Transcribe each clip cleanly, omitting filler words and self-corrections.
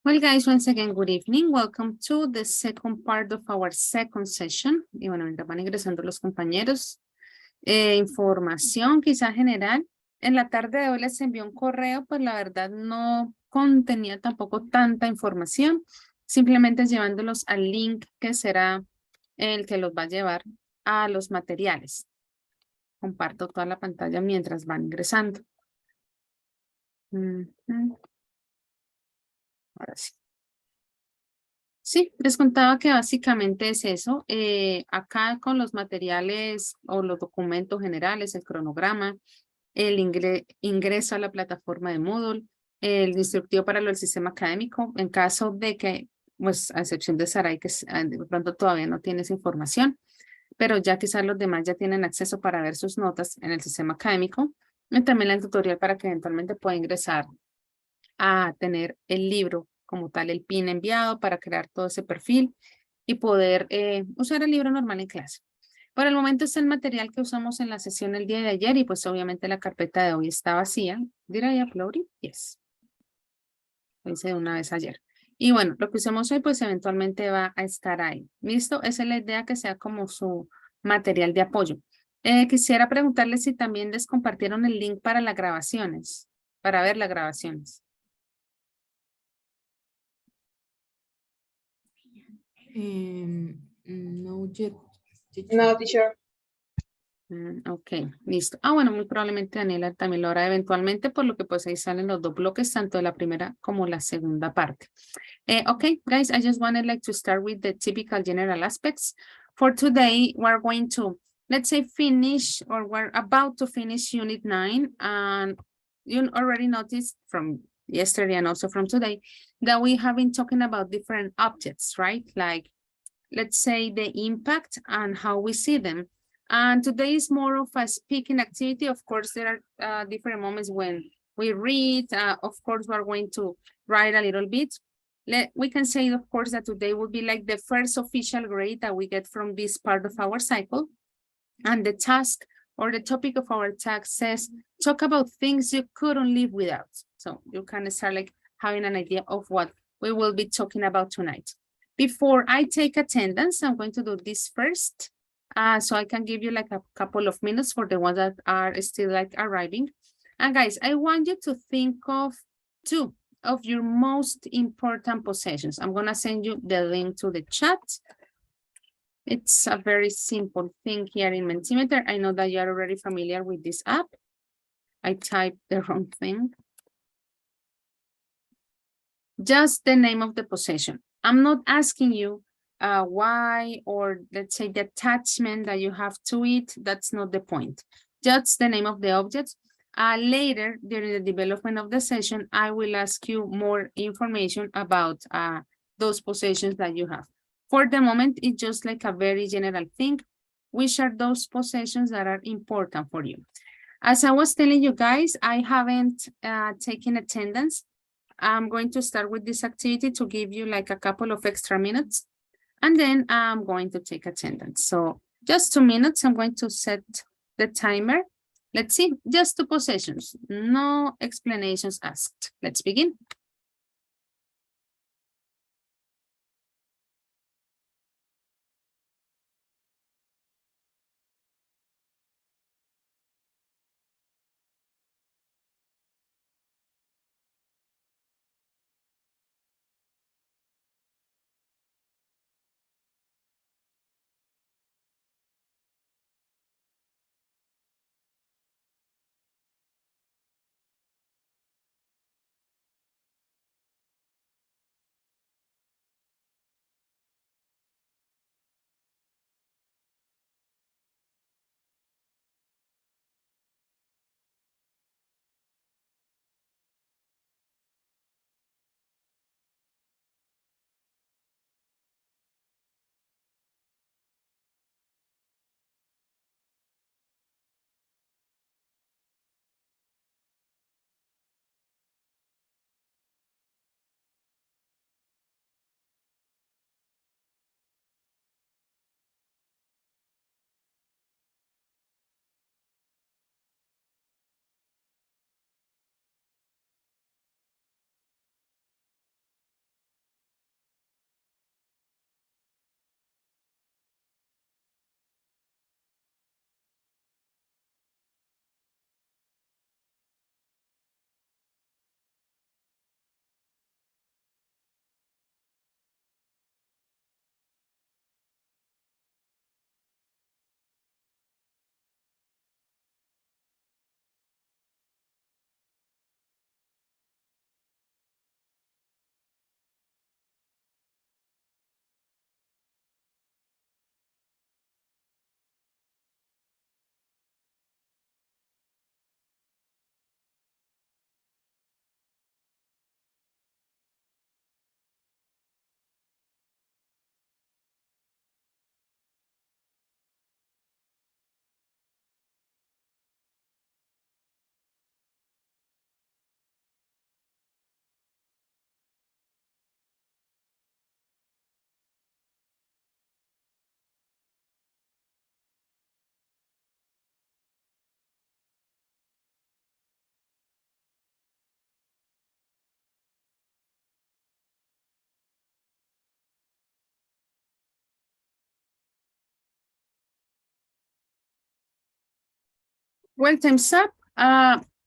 Well, guys, once again, good evening. Welcome to the second part of our second session. Y bueno, mientras van ingresando los compañeros, información quizá general. En la tarde de hoy les envió un correo, pues la verdad no contenía tampoco tanta información, simplemente llevándolos al link que será el que los va a llevar a los materiales. Comparto toda la pantalla mientras van ingresando. Ahora sí. Sí, les contaba que básicamente es eso. Acá con los materiales o los documentos generales, el cronograma, el ingreso a la plataforma de Moodle, el instructivo para lo del sistema académico, en caso de que, pues a excepción de Saray, que de pronto todavía no tiene esa información, pero ya quizás los demás ya tienen acceso para ver sus notas en el sistema académico, y también el tutorial para que eventualmente pueda ingresar a tener el libro como tal, el PIN enviado para crear todo ese perfil y poder usar el libro normal en clase. Por el momento es el material que usamos en la sesión el día de ayer y pues obviamente la carpeta de hoy está vacía. ¿Did I upload it? Yes. Lo hice de una vez ayer. Y bueno, lo que usamos hoy pues eventualmente va a estar ahí. ¿Listo? Esa es la idea, que sea como su material de apoyo. Quisiera preguntarles si también les compartieron el link para las grabaciones, para ver las grabaciones. No yet. No, teacher. Ok, listo. Bueno, muy probablemente Daniela también lo hará eventualmente, por lo que pues ahí salen los dos bloques, tanto de la primera como la segunda parte. Okay, guys, I just wanted like to start with the typical general aspects. For today, we're going to, let's say, finish, or we're about to finish Unit 9. And you already noticed from yesterday and also from today that we have been talking about different objects, right? Like, let's say, the impact and how we see them. And today is more of a speaking activity. Of course, there are different moments when we read. Of course, we're going to write a little bit. We can say, of course, that today will be like the first official grade that we get from this part of our cycle. And the task or the topic of our task says, talk about things you couldn't live without. So you can start like having an idea of what we will be talking about tonight. Before I take attendance, I'm going to do this first. So I can give you like a couple of minutes for the ones that are still like arriving. And guys, I want you to think of two of your most important possessions. I'm gonna send you the link to the chat. It's a very simple thing here in Mentimeter. I know that you are already familiar with this app. I typed the wrong thing. Just the name of the possession. I'm not asking you why, or let's say the attachment that you have to it. That's not the point. Just the name of the object. Later, during the development of the session, I will ask you more information about those possessions that you have. For the moment, it's just like a very general thing. Which are those possessions that are important for you? As I was telling you guys, I haven't taken attendance. I'm going to start with this activity to give you like a couple of extra minutes, and then I'm going to take attendance. So just 2 minutes, I'm going to set the timer. Let's see, just 2 possessions, no explanations asked. Let's begin. Well, time's up.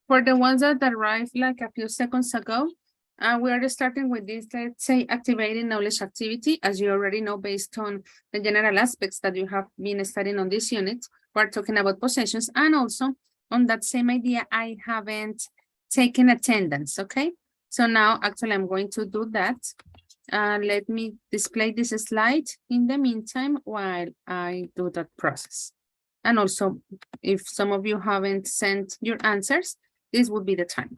For the ones that arrived like a few seconds ago, we are starting with this, let's say, activating knowledge activity. As you already know, based on the general aspects that you have been studying on this unit, we're talking about possessions. And also on that same idea, I haven't taken attendance, okay? So now actually I'm going to do that. Let me display this slide in the meantime while I do that process. And also, if some of you haven't sent your answers, this would be the time.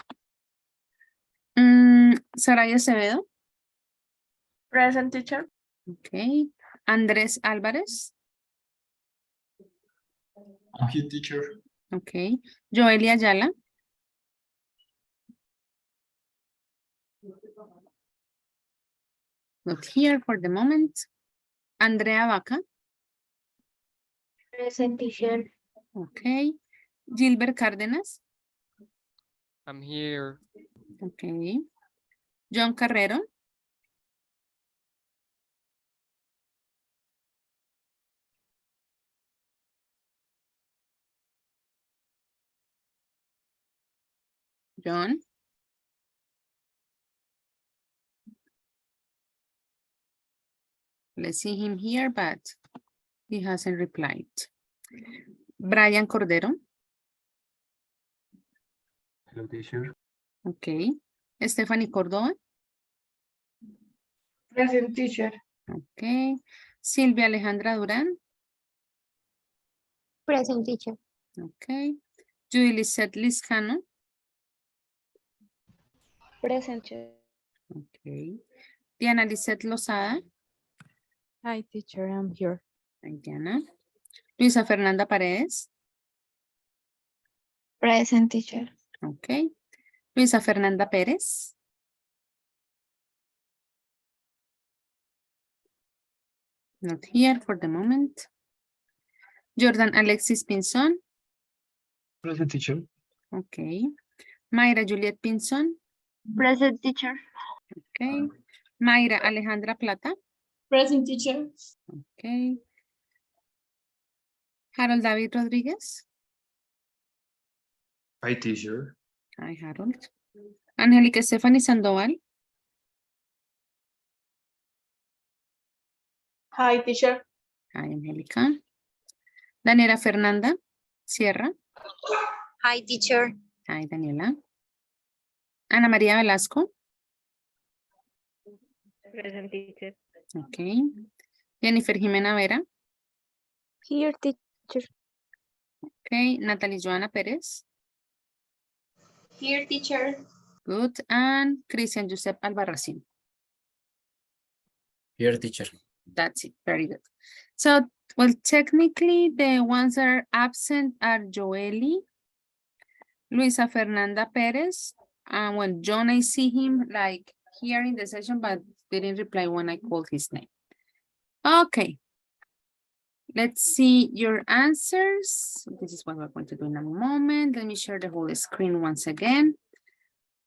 Saraya Acevedo. Present, teacher. Okay. Andrés Álvarez. I'm here, teacher. Okay. Joelia Ayala. Not here for the moment. Andrea Vaca. Present, teacher. Okay. Gilbert Cárdenas. I'm here. Okay. John Carrero. John. Let's see him here, but he hasn't replied. Brian Cordero. Hello, teacher. Okay. Stephanie Córdoba. Present, teacher. Okay. Silvia Alejandra Durán. Present, teacher. Okay. Judy Lizette Liscano. Present, teacher. Okay. Diana Lizette Lozada. Hi, teacher, I'm here. Hi, Diana. Luisa Fernanda Paredes. Present, teacher. Okay. Luisa Fernanda Pérez. Not here for the moment. Jordan Alexis Pinzón. Present, teacher. Okay. Mayra Juliet Pinzón. Present, teacher. Okay. Mayra Alejandra Plata. Present, teacher. Okay. Harold David Rodríguez. Hi, teacher. Hi, Harold. Angélica Stephanie Sandoval. Hi, teacher. Hi, Angélica. Daniela Fernanda Sierra. Hi, teacher. Hi, Daniela. Ana María Velasco. Present, teacher. Okay. Jennifer Jimena Vera. Here, teacher. Okay. Natalie Joana Pérez. Here, teacher. Good. And Christian Josep Albarracín. Here, teacher. That's it. Very good. So, well, technically, the ones that are absent are Joely, Luisa Fernanda Perez, and when John, I see him like here in the session, but didn't reply when I called his name. Okay. Let's see your answers. This is what we're going to do in a moment. Let me share the whole screen once again.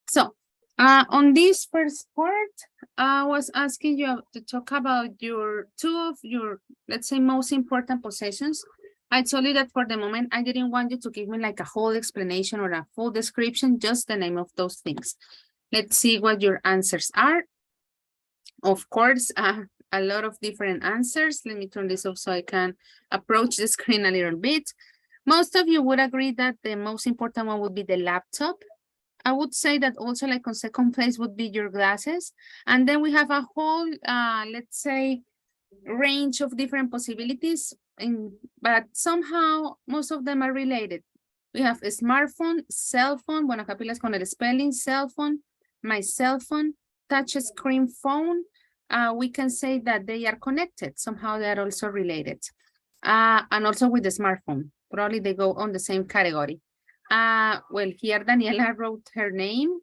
So, on this first part, I was asking you to talk about your two of your, let's say, most important possessions. I told you that for the moment, I didn't want you to give me like a whole explanation or a full description, just the name of those things. Let's see what your answers are. Of course, a lot of different answers. Let me turn this off so I can approach the screen a little bit. Most of you would agree that the most important one would be the laptop. I would say that also like on second place would be your glasses. And then we have a whole, let's say, range of different possibilities, but somehow most of them are related. We have a smartphone, cell phone, bueno, acá pilas con el spelling, cell phone, my cell phone, touch screen phone. We can say that they are connected. Somehow they are also related. And also with the smartphone, probably they go on the same category. Well, here Daniela wrote her name.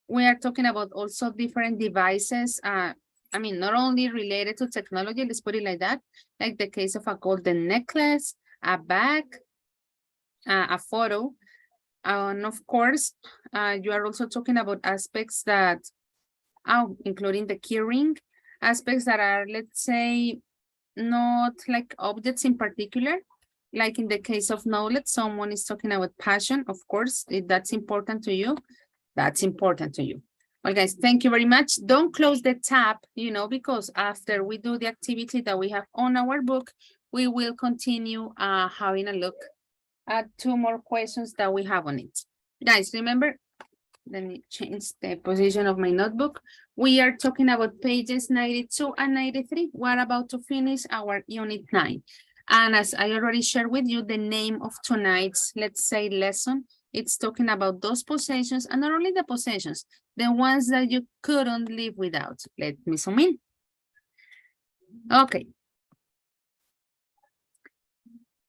We are talking about also different devices. I mean, not only related to technology, let's put it like that, like the case of a golden necklace, a bag, a photo. And of course, you are also talking about aspects that, including the key ring, aspects that are, let's say, not like objects in particular, Like in the case of knowledge, someone is talking about passion. Of course, if that's important to you, that's important to you. Well, guys, thank you very much. Don't close the tab, because after we do the activity that we have on our book, we will continue having a look at 2 more questions that we have on it. Guys, remember, let me change the position of my notebook. We are talking about pages 92 and 93. We're about to finish our unit 9. And as I already shared with you, the name of tonight's, let's say, lesson, it's talking about those possessions, and not only the possessions, the ones that you couldn't live without. Let me zoom in. Okay.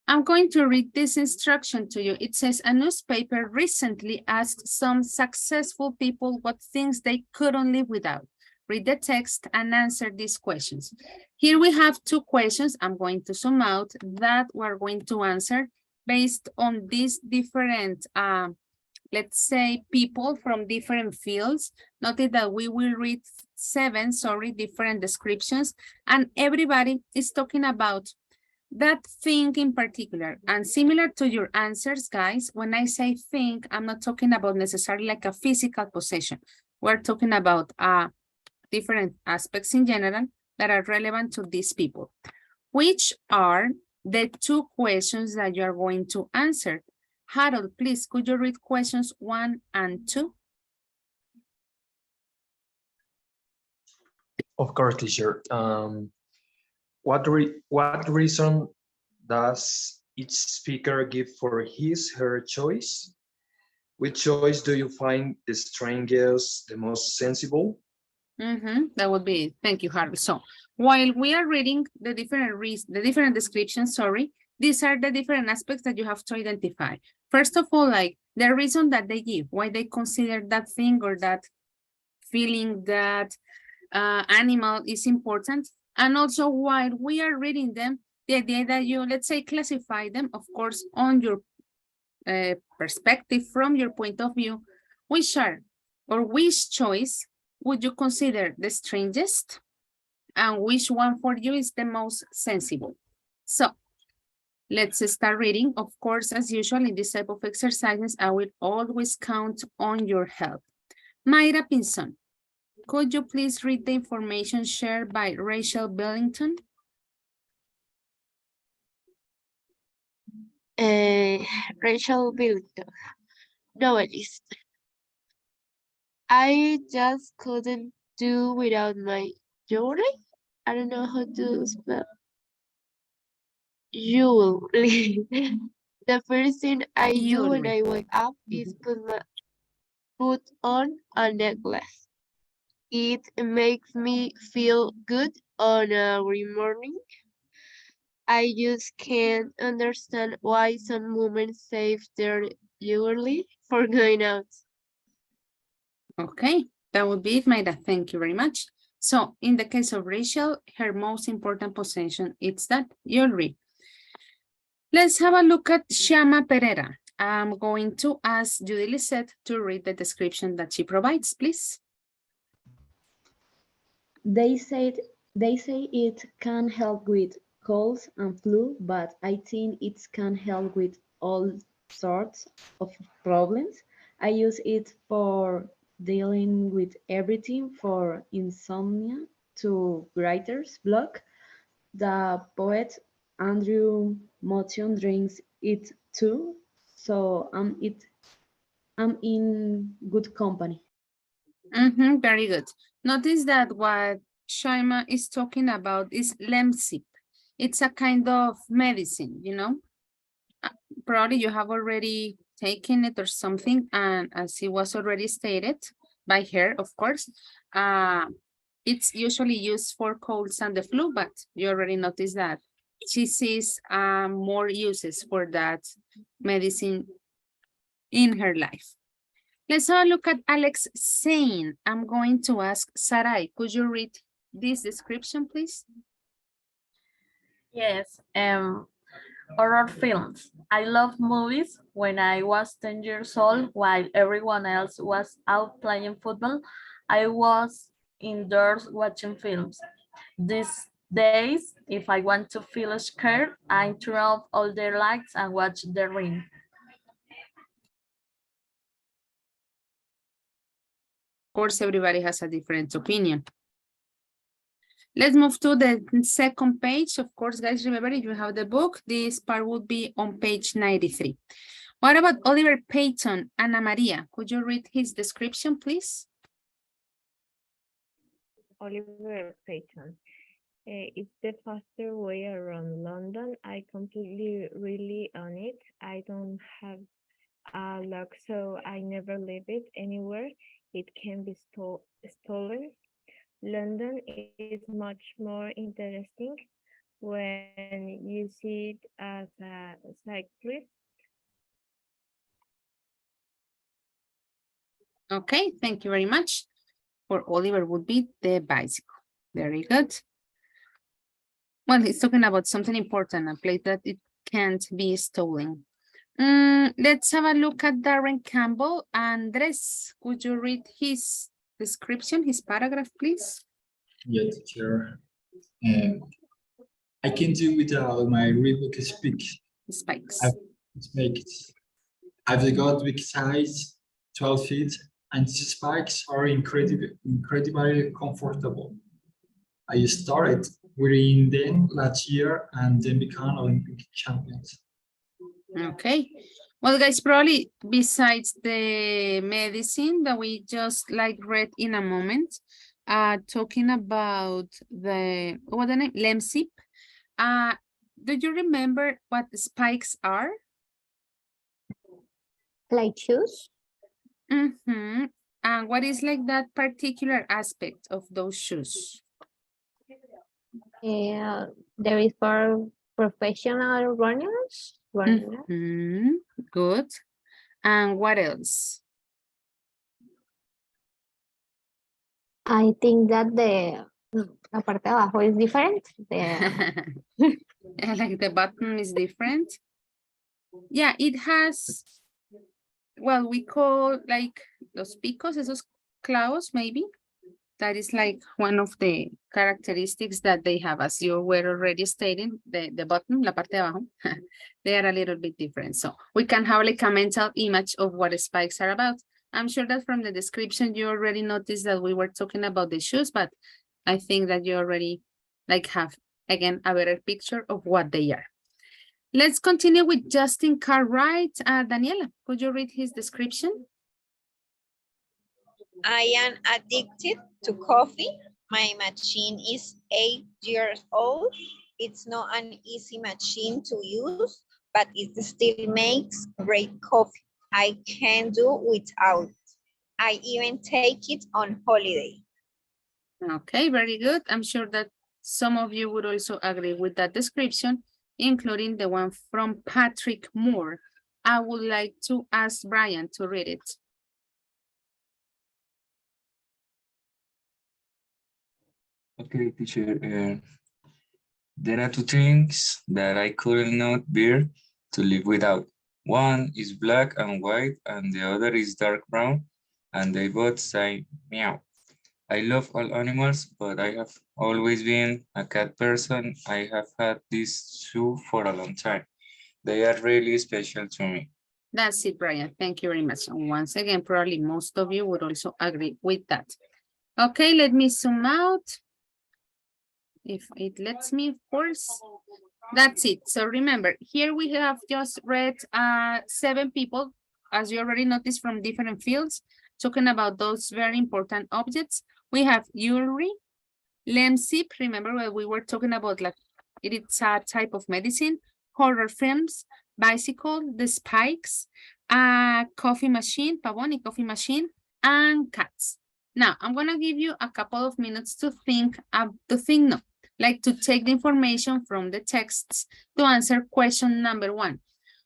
I'm going to read this instruction to you. It says, a newspaper recently asked some successful people what things they couldn't live without. Read the text and answer these questions. Here we have 2 questions. I'm going to zoom out that we're going to answer based on these different, let's say, people from different fields. Notice that we will read 7, different descriptions, and everybody is talking about that thing in particular. And similar to your answers, guys, when I say thing, I'm not talking about necessarily like a physical possession. We're talking about different aspects in general that are relevant to these people. Which are the 2 questions that you are going to answer? Harold, please, could you read questions 1 and 2? Of course, teacher. What reason does each speaker give for his/her choice? Which choice do you find the strongest, the most sensible? That would be it. Thank you, Harvey. So while we are reading the different descriptions, these are the different aspects that you have to identify. First of all, like the reason that they give, why they consider that thing or that feeling, that animal is important. And also while we are reading them, the idea that you, let's say, classify them, of course, on your perspective, from your point of view, which choice would you consider the strangest, and which one for you is the most sensible? So let's start reading. Of course, as usual, in this type of exercises, I will always count on your help. Mayra Pinson, could you please read the information shared by Rachel Billington? Rachel Billington, novelist. I just couldn't do without my jewelry. I don't know how to spell jewelry. The first thing I do when I wake up is put on a necklace. It makes me feel good on every morning. I just can't understand why some women save their jewelry for going out. Okay, that would be it, Mayra. Thank you very much. So in the case of Rachel, her most important possession is that jewelry. Let's have a look at Shama Pereira. I'm going to ask Judy Lisette to read the description that she provides, please. They say it can help with colds and flu, but I think it can help with all sorts of problems. I use it for dealing with everything from insomnia to writer's block. The poet Andrew Motion drinks it too, so I'm in good company. Very good. Notice that what Shaima is talking about is lemsip. It's a kind of medicine, Probably you have already taken it or something, and as it was already stated by her, of course, it's usually used for colds and the flu, but you already noticed that she sees more uses for that medicine in her life. Let's have a look at Alex saying, I'm going to ask Sarai, could you read this description, please? Yes, horror films. I loved movies when I was 10 years old while everyone else was out playing football. I was indoors watching films. Days, if I want to feel scared, I turn off all the lights and watch the rain. Of course, everybody has a different opinion. Let's move to the second page. Of course, guys, remember if you have the book, this part would be on page 93. What about Oliver Payton, Ana Maria? Could you read his description, please? Oliver Payton. It's the faster way around London. I completely really on it. I don't have a lock, so I never leave it anywhere. It can be stolen. London is much more interesting when you see it as a cyclist. Okay, thank you very much. For Oliver would be the bicycle. Very good. Well, he's talking about something important, a place that it can't be stolen. Let's have a look at Darren Campbell. Andres, could you read his description, his paragraph, please? Yeah, teacher. I can do without my Reebok Spikes. spikes. I've got big size, 12 feet, and these spikes are incredibly comfortable. I started wearing them last year and then became Olympic champions. Okay. Well, guys, probably besides the medicine that we just like read in a moment, talking about what the name, Lemsip. Do you remember what the spikes are? Like shoes? Mm-hmm. And what is like that particular aspect of those shoes? There is for professional runners. Mm-hmm. Good. And what else? I think that la parte de abajo is different. Yeah, like the button is different. Yeah, it has, well, we call like los picos, esos clavos, maybe. That is like one of the characteristics that they have, as you were already stating, the button, la parte de abajo, they are a little bit different. So we can have like a mental image of what spikes are about. I'm sure that from the description, you already noticed that we were talking about the shoes, but I think that you already like have, again, a better picture of what they are. Let's continue with Justin Cartwright. Daniela, could you read his description? I am addicted to coffee. My machine is 8 years old. It's not an easy machine to use, but it still makes great coffee. I can't do without it. I even take it on holiday. Okay, very good. I'm sure that some of you would also agree with that description, including the one from Patrick Moore. I would like to ask Brian to read it. Okay, teacher. There are two things that I couldn't not bear to live without. One is black and white, and the other is dark brown, and they both say meow. I love all animals, but I have always been a cat person. I have had these two for a long time. They are really special to me. That's it, Brian. Thank you very much. And once again, probably most of you would also agree with that. Okay, let me zoom out. If it lets me, of course. That's it. So remember, here we have just read 7 people, as you already noticed, from different fields, talking about those very important objects. We have jewelry, Lemsip, remember when we were talking about like it's a type of medicine, horror films, bicycle, the spikes, coffee machine, Pavoni coffee machine, and cats. Now, I'm gonna give you a couple of minutes to think, like to take the information from the texts to answer question number 1.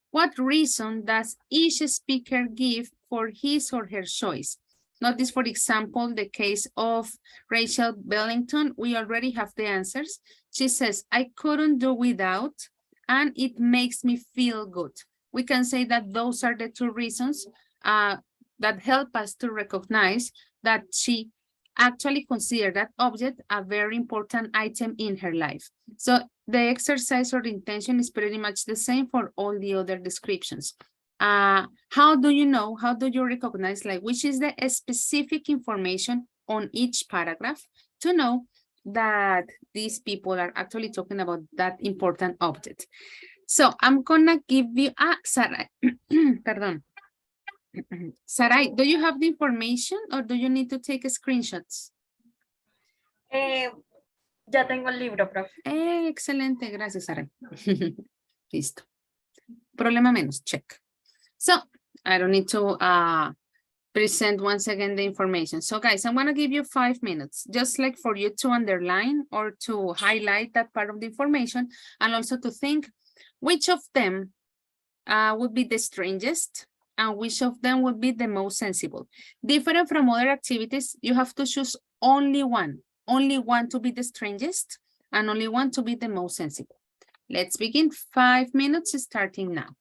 What reason does each speaker give for his or her choice? Notice, for example, the case of Rachel Bellington. We already have the answers. She says, I couldn't do without, and it makes me feel good. We can say that those are the 2 reasons that help us to recognize that she actually consider that object a very important item in her life. So the exercise or intention is pretty much the same for all the other descriptions. How do you know, how do you recognize like which is the specific information on each paragraph to know that these people are actually talking about that important object? So I'm gonna give you, Sarai, pardon. Sarai, do you have the information or do you need to take screenshots? Ya tengo el libro, profe. Excelente, gracias, Sarai. Listo. Problema menos, check. So, I don't need to present once again the information. So guys, I'm gonna give you 5 minutes, just like for you to underline or to highlight that part of the information and also to think which of them would be the strangest and which of them would be the most sensible. Different from other activities, you have to choose only one to be the strangest and only one to be the most sensible. Let's begin. 5 minutes starting now.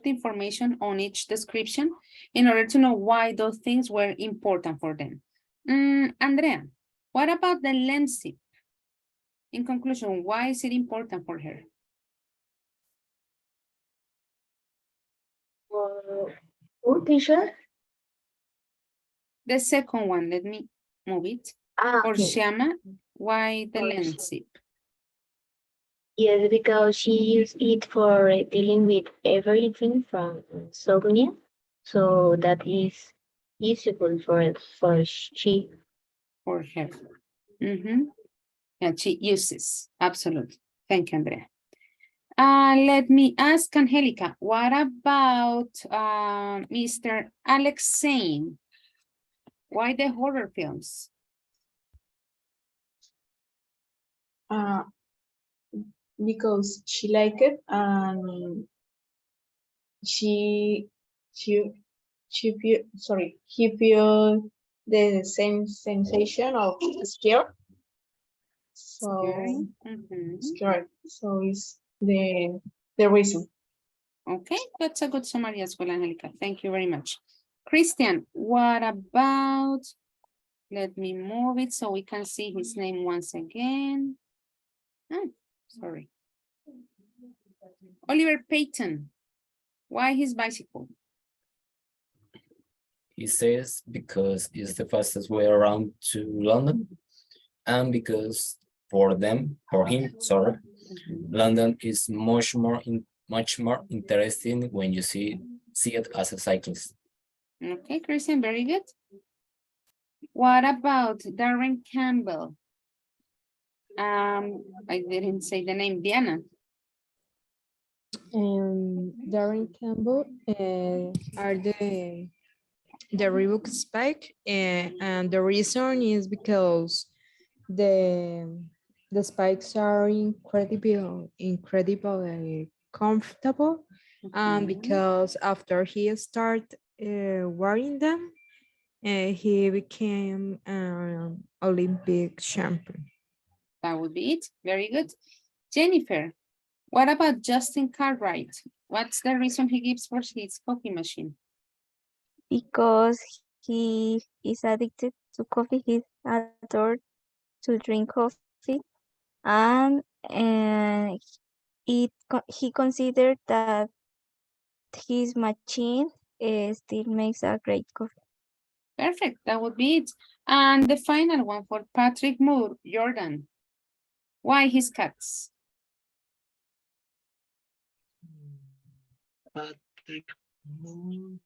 the information on each description in order to know why those things were important for them. Andrea, what about the landscape? In conclusion, why is it important for her? Who, teacher? The second one, let me move it. For Okay. Shama, why the For landscape? Yes, because she used it for dealing with everything from insomnia. So that is useful for she. For her. Yeah, she uses. Absolutely. Thank you, Andrea. Let me ask Angelica, what about Mr. Alexei? Why the horror films? Because she liked it and he feel the same sensation of scare. So scared. So it's the reason. Okay, that's a good summary as well, Angelica. Thank you very much. Christian, what about, let me move it so we can see his name once again. Sorry. Oliver Payton, why his bicycle? He says because it's the fastest way around to London, and because for him, London is much more interesting when you see it as a cyclist. Okay, Christian, very good. What about Darren Campbell? I didn't say the name, Diana. Darren Campbell are the Reebok spike, and the reason is because the spikes are incredibly comfortable, and because after he started wearing them, he became an Olympic champion. That would be it. Very good. Jennifer, what about Justin Cartwright? What's the reason he gives for his coffee machine? Because he is addicted to coffee. He adored to drink coffee, and he considered that his machine still makes a great coffee. Perfect, that would be it. And the final one for Patrick Moore, Jordan. Why his cats? Patrick Moore.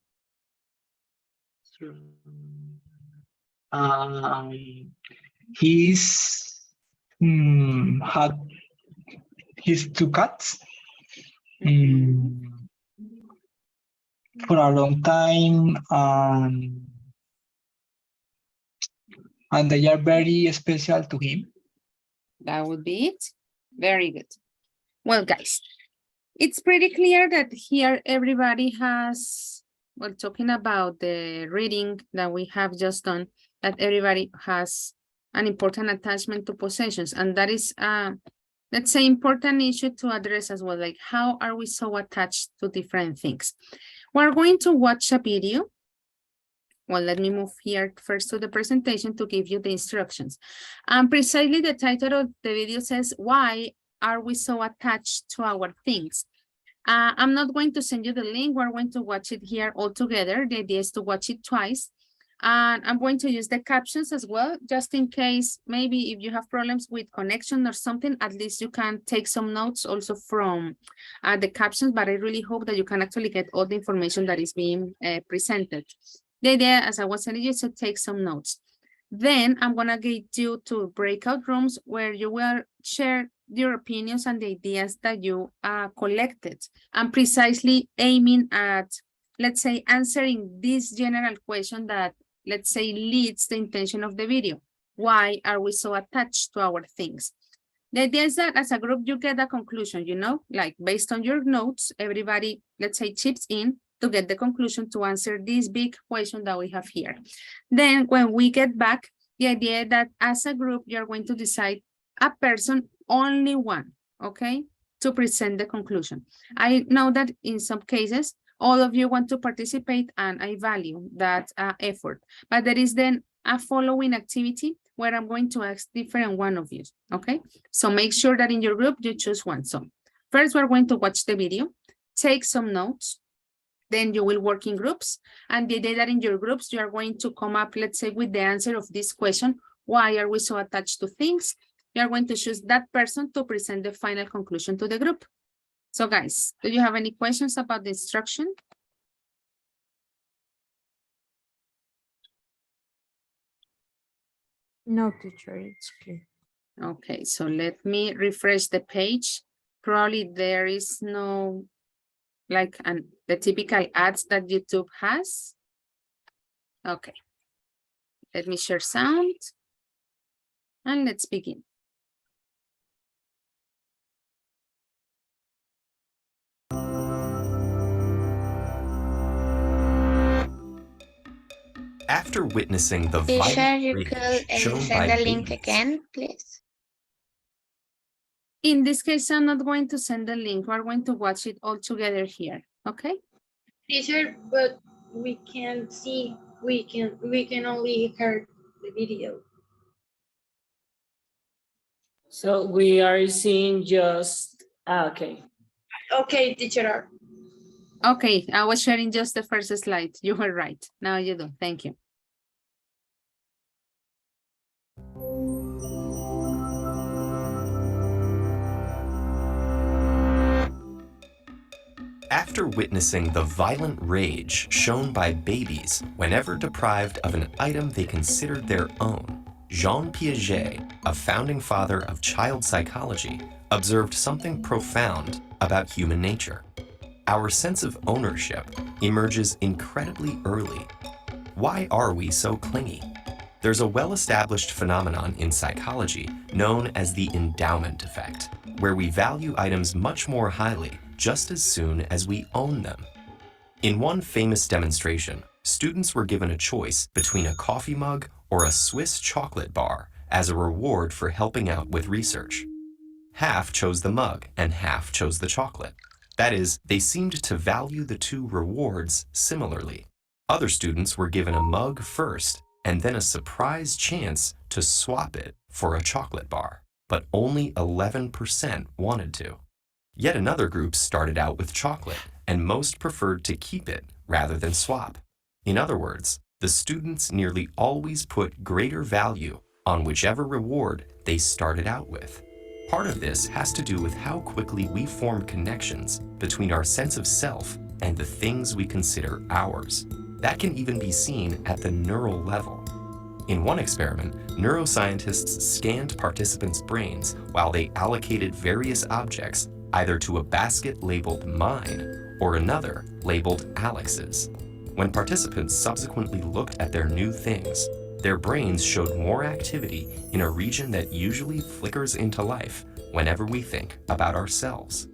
He's had his two cats for a long time, and they are very special to him. That would be it. Very good. Well, guys, it's pretty clear that here everybody has, well, talking about the reading that we have just done, that everybody has an important attachment to possessions. And that is, let's say, important issue to address as well. Like, how are we so attached to different things? We're going to watch a video. Well, let me move here first to the presentation to give you the instructions. Precisely the title of the video says, why are we so attached to our things? I'm not going to send you the link. We're going to watch it here all together. The idea is to watch it twice. And I'm going to use the captions as well, just in case maybe if you have problems with connection or something, at least you can take some notes also from the captions, but I really hope that you can actually get all the information that is being presented. The idea, as I was telling you, is to take some notes. Then I'm gonna get you to breakout rooms where you will share your opinions and the ideas that you collected, and precisely aiming at, let's say, answering this general question that, let's say, leads the intention of the video. Why are we so attached to our things? The idea is that as a group, you get a conclusion, you know, like based on your notes, everybody, let's say, chips in to get the conclusion to answer this big question that we have here. Then when we get back, the idea that as a group, you're going to decide a person, only one, okay, to present the conclusion. I know that in some cases, All of you want to participate and I value that effort. But there is then a following activity where I'm going to ask different one of you, okay? So make sure that in your group you choose one. So first we're going to watch the video, take some notes, then you will work in groups. And the idea that in your groups, you are going to come up, let's say, with the answer of this question, why are we so attached to things? You are going to choose that person to present the final conclusion to the group. So guys, do you have any questions about the instruction? No, teacher, it's clear. Okay, so let me refresh the page. Probably there is no, like the typical ads that YouTube has. Okay, let me share sound and let's begin. After witnessing the Teacher, violent you rage could shown send by the link babies, again, please. In this case, I'm not going to send the link. We're going to watch it all together here, okay? Teacher, but we can't see. We can only hear the video. So we are seeing just, okay. Okay, teacher. Okay, I was sharing just the first slide. You were right. Now you do. Thank you. after witnessing the violent rage shown by babies whenever deprived of an item they considered their own, Jean Piaget, a founding father of child psychology, observed something profound about human nature. Our sense of ownership emerges incredibly early. Why are we so clingy? There's a well-established phenomenon in psychology known as the endowment effect, where we value items much more highly just as soon as we own them. In one famous demonstration, students were given a choice between a coffee mug or a Swiss chocolate bar as a reward for helping out with research. Half chose the mug and half chose the chocolate. That is, they seemed to value the two rewards similarly. Other students were given a mug first and then a surprise chance to swap it for a chocolate bar, but only 11% wanted to. Yet another group started out with chocolate, and most preferred to keep it rather than swap. In other words, the students nearly always put greater value on whichever reward they started out with. Part of this has to do with how quickly we form connections between our sense of self and the things we consider ours. That can even be seen at the neural level. In one experiment, neuroscientists scanned participants' brains while they allocated various objects either to a basket labeled mine or another labeled Alex's. When participants subsequently looked at their new things, their brains showed more activity in a region that usually flickers into life whenever we think about ourselves.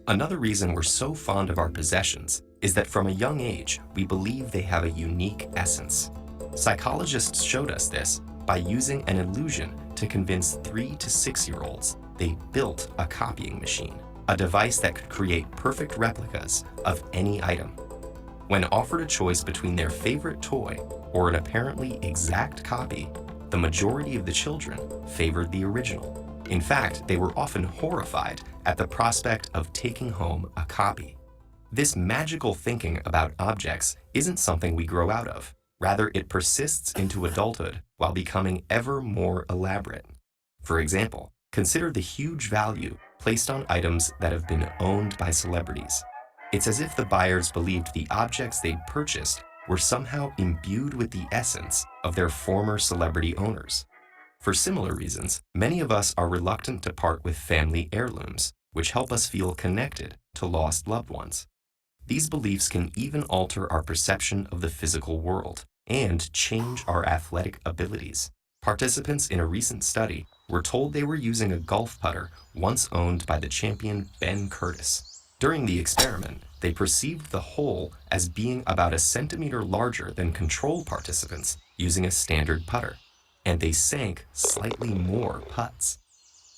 Another reason we're so fond of our possessions is that from a young age, we believe they have a unique essence. Psychologists showed us this by using an illusion to convince 3 to 6-year-olds they built a copying machine, a device that could create perfect replicas of any item. When offered a choice between their favorite toy or an apparently exact copy, the majority of the children favored the original. In fact, they were often horrified at the prospect of taking home a copy. This magical thinking about objects isn't something we grow out of. Rather, it persists into adulthood while becoming ever more elaborate. For example, consider the huge value placed on items that have been owned by celebrities. It's as if the buyers believed the objects they'd purchased were somehow imbued with the essence of their former celebrity owners. For similar reasons, many of us are reluctant to part with family heirlooms, which help us feel connected to lost loved ones. These beliefs can even alter our perception of the physical world and change our athletic abilities. Participants in a recent study were told they were using a golf putter once owned by the champion Ben Curtis. During the experiment, they perceived the hole as being about a centimeter larger than control participants using a standard putter, and they sank slightly more putts.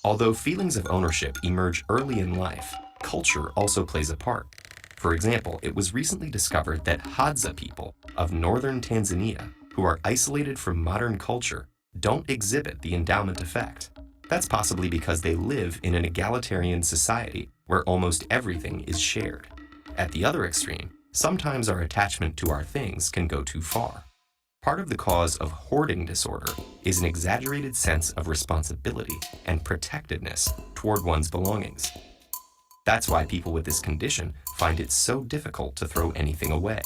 Although feelings of ownership emerge early in life, culture also plays a part. For example, it was recently discovered that Hadza people of northern Tanzania, who are isolated from modern culture, don't exhibit the endowment effect. That's possibly because they live in an egalitarian society where almost everything is shared. At the other extreme, sometimes our attachment to our things can go too far. Part of the cause of hoarding disorder is an exaggerated sense of responsibility and protectiveness toward one's belongings. That's why people with this condition find it so difficult to throw anything away.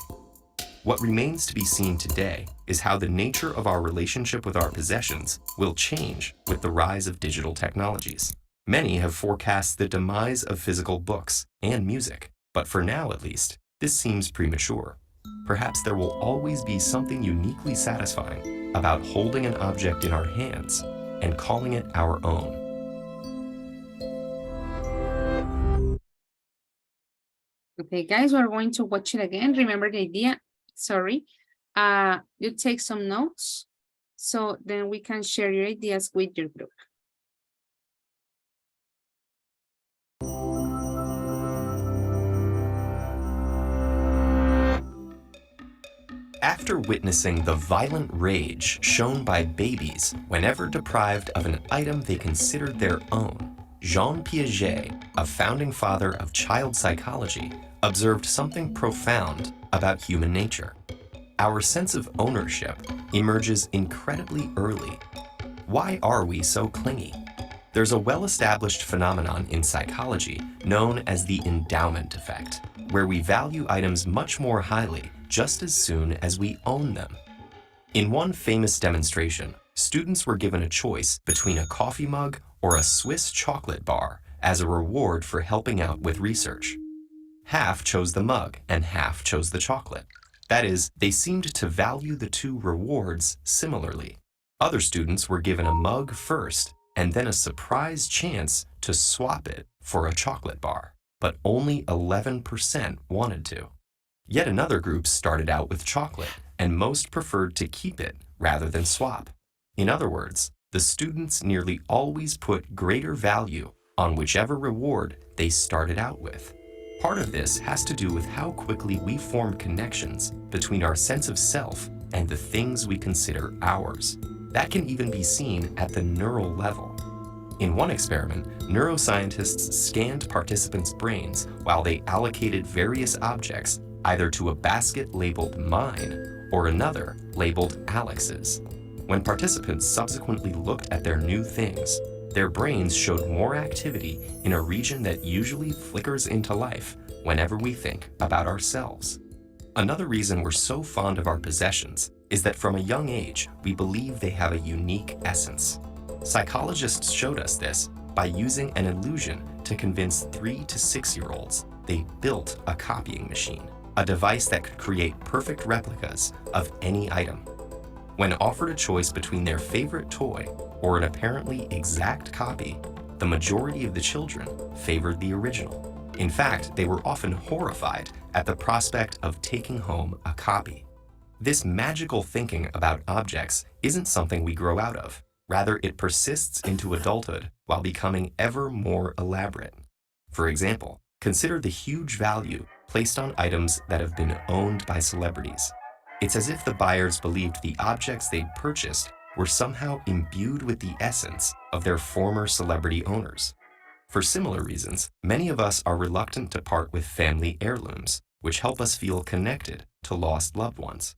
What remains to be seen today is how the nature of our relationship with our possessions will change with the rise of digital technologies. Many have forecast the demise of physical books and music, but for now at least, this seems premature. Perhaps there will always be something uniquely satisfying about holding an object in our hands and calling it our own. Okay, guys, we're going to watch it again. Remember the idea, sorry. You take some notes, so then we can share your ideas with your group. After witnessing the violent rage shown by babies whenever deprived of an item they considered their own, Jean Piaget, a founding father of child psychology, observed something profound about human nature. Our sense of ownership emerges incredibly early. Why are we so clingy? There's a well-established phenomenon in psychology known as the endowment effect, where we value items much more highly just as soon as we own them. In one famous demonstration, students were given a choice between a coffee mug or a Swiss chocolate bar as a reward for helping out with research. Half chose the mug and half chose the chocolate. That is, they seemed to value the two rewards similarly. Other students were given a mug first and then a surprise chance to swap it for a chocolate bar, but only 11% wanted to. Yet another group started out with chocolate, and most preferred to keep it rather than swap. In other words, the students nearly always put greater value on whichever reward they started out with. Part of this has to do with how quickly we form connections between our sense of self and the things we consider ours. That can even be seen at the neural level. In one experiment, neuroscientists scanned participants' brains while they allocated various objects either to a basket labeled mine or another labeled Alex's. When participants subsequently looked at their new things, their brains showed more activity in a region that usually flickers into life whenever we think about ourselves. Another reason we're so fond of our possessions is that from a young age, we believe they have a unique essence. Psychologists showed us this by using an illusion to convince 3 to 6-year-olds they built a copying machine, a device that could create perfect replicas of any item. When offered a choice between their favorite toy or an apparently exact copy, the majority of the children favored the original. In fact, they were often horrified at the prospect of taking home a copy. This magical thinking about objects isn't something we grow out of. Rather, it persists into adulthood while becoming ever more elaborate. For example, consider the huge value placed on items that have been owned by celebrities. It's as if the buyers believed the objects they'd purchased were somehow imbued with the essence of their former celebrity owners. For similar reasons, many of us are reluctant to part with family heirlooms, which help us feel connected to lost loved ones.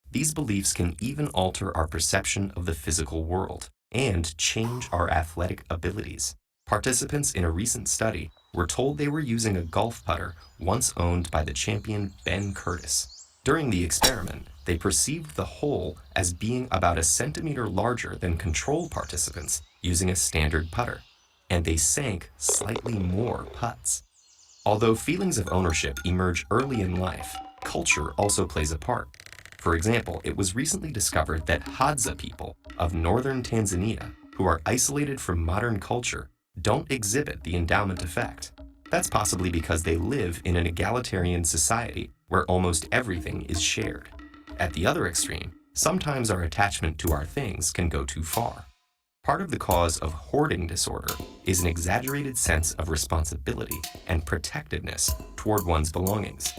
These beliefs can even alter our perception of the physical world and change our athletic abilities. Participants in a recent study were told they were using a golf putter once owned by the champion Ben Curtis. During the experiment, they perceived the hole as being about a centimeter larger than control participants using a standard putter, and they sank slightly more putts. Although feelings of ownership emerge early in life, culture also plays a part. For example, it was recently discovered that Hadza people of northern Tanzania, who are isolated from modern culture, don't exhibit the endowment effect. That's possibly because they live in an egalitarian society where almost everything is shared. At the other extreme, sometimes our attachment to our things can go too far. Part of the cause of hoarding disorder is an exaggerated sense of responsibility and protectiveness toward one's belongings.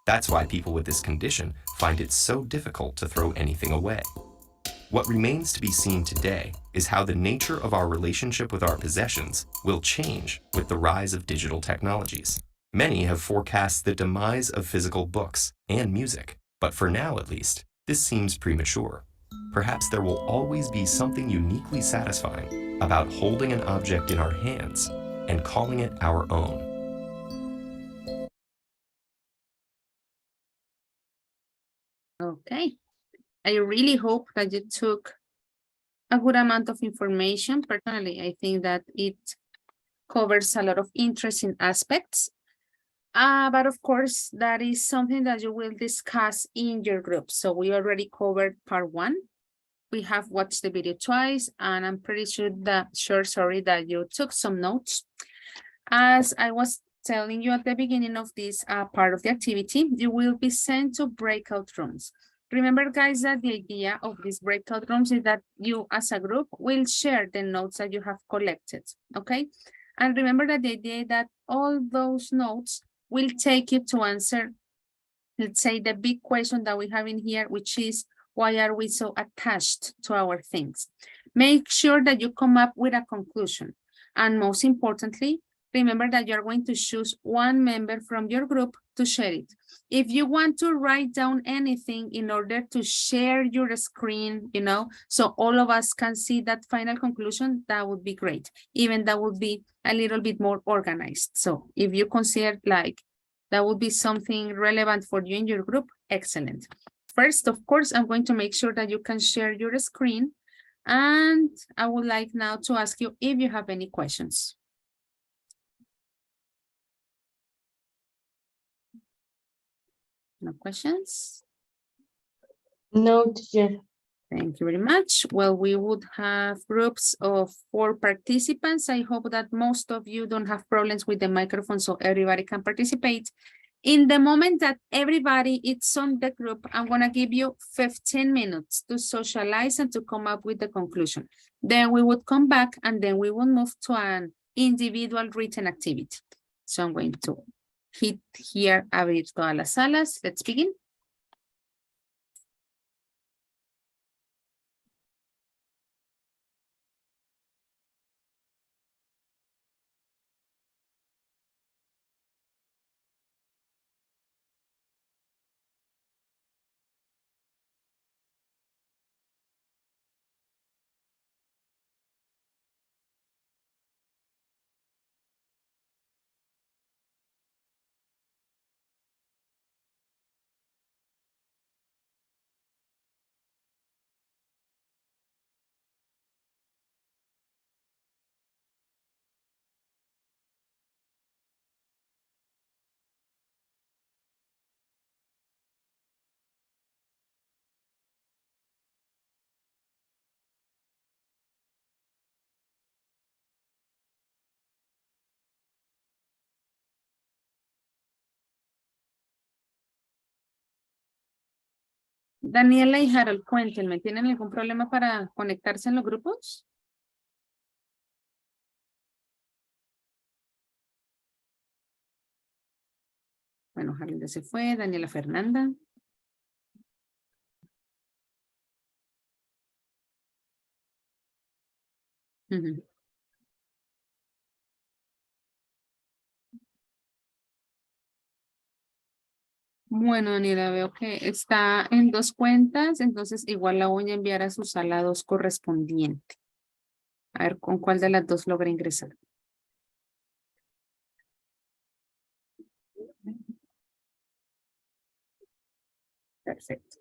That's why people with this condition find it so difficult to throw anything away. What remains to be seen today is how the nature of our relationship with our possessions will change with the rise of digital technologies. Many have forecast the demise of physical books and music, but for now at least, this seems premature. Perhaps there will always be something uniquely satisfying about holding an object in our hands and calling it our own. Okay. I really hope that you took a good amount of information. Personally, I think that it covers a lot of interesting aspects. But of course, that is something that you will discuss in your group. So we already covered part 1. We have watched the video twice, and I'm pretty sure that that you took some notes. As I was telling you at the beginning of this part of the activity, you will be sent to breakout rooms. Remember, guys, that the idea of these breakout rooms is that you as a group will share the notes that you have collected, okay? And remember that the idea that all those notes will take you to answer, let's say, the big question that we have in here, which is, why are we so attached to our things? Make sure that you come up with a conclusion. And most importantly, remember that you're going to choose one member from your group to share it. If you want to write down anything in order to share your screen, you know, so all of us can see that final conclusion, that would be great. Even that would be a little bit more organized. So if you consider like that would be something relevant for you in your group, excellent. First, of course, I'm going to make sure that you can share your screen. And I would like now to ask you if you have any questions. No questions? No, teacher. Thank you very much. Well, we would have groups of 4 participants. I hope that most of you don't have problems with the microphone, so everybody can participate. In the moment that everybody is on the group, I'm going to give you 15 minutes to socialize and to come up with the conclusion. Then we would come back and then we will move to an individual written activity. So I'm going to hit here, abrir todas las salas. Let's begin. Daniela y Harold, cuéntenme, ¿tienen algún problema para conectarse en los grupos? Bueno, Harold ya se fue, Daniela Fernanda. Ujú. Bueno, Daniela, veo que está en 2 cuentas, entonces igual la voy a enviar a su sala 2 correspondiente. A ver con cuál de las 2 logra ingresar. Perfecto.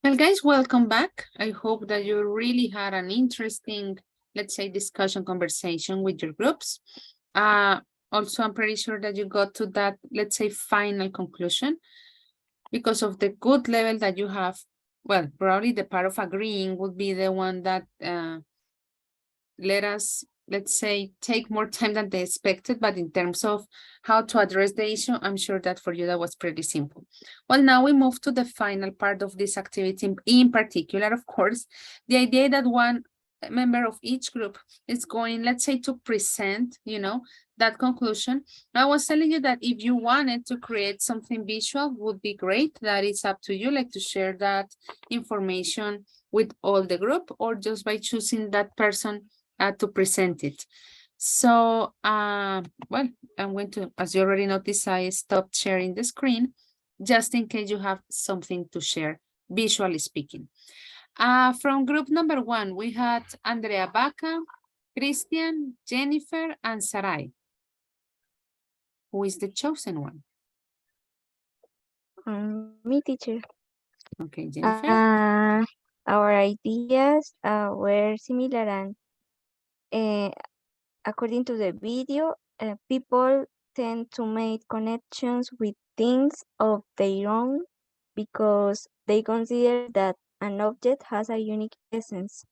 Well, guys, welcome back. I hope that you really had an interesting, let's say, discussion conversation with your groups. Also, I'm pretty sure that you got to that, let's say, final conclusion because of the good level that you have. Well, probably the part of agreeing would be the one that let us, let's say, take more time than they expected, but in terms of how to address the issue, I'm sure that for you that was pretty simple. Well, now we move to the final part of this activity. In particular, of course, the idea that one member of each group is going, let's say, to present, that conclusion. I was telling you that if you wanted to create something visual would be great. That is up to you, like to share that information with all the group or just by choosing that person to present it. So, well, I'm going to, as you already noticed, I stopped sharing the screen just in case you have something to share, visually speaking. From group number 1, we had Andrea Baca, Christian, Jennifer, and Sarai. Who is the chosen one? Me, teacher. Okay, Jennifer. Our ideas were similar and according to the video, people tend to make connections with things of their own because they consider that an object has a unique essence.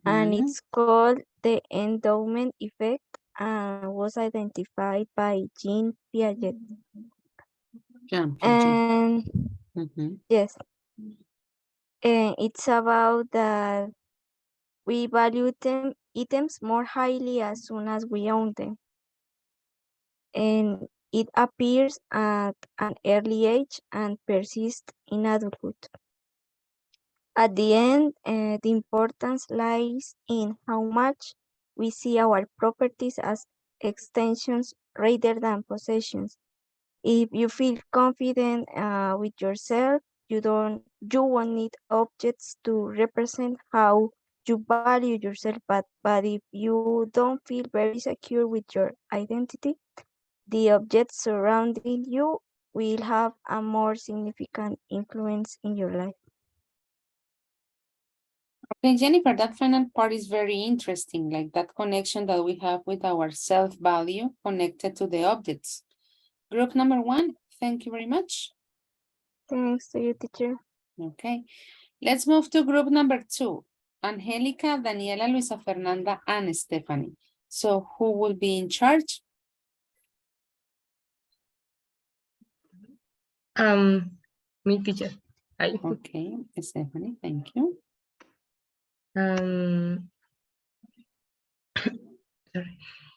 And it's called the endowment effect and was identified by Jean Piaget. And yes, and it's about that we value items more highly as soon as we own them. And it appears at an early age and persists in adulthood. At the end, the importance lies in how much we see our properties as extensions rather than possessions. If you feel confident with yourself, you won't need objects to represent how you value yourself. But if you don't feel very secure with your identity, the objects surrounding you will have a more significant influence in your life. Okay, Jennifer, that final part is very interesting, like that connection that we have with our self-value connected to the objects. Group number 1, thank you very much. Thanks to you, teacher. Okay, let's move to group number 2. Angelica, Daniela, Luisa Fernanda, and Stephanie. So who will be in charge? Me, teacher. Hi. Okay, Stephanie, thank you. Sorry.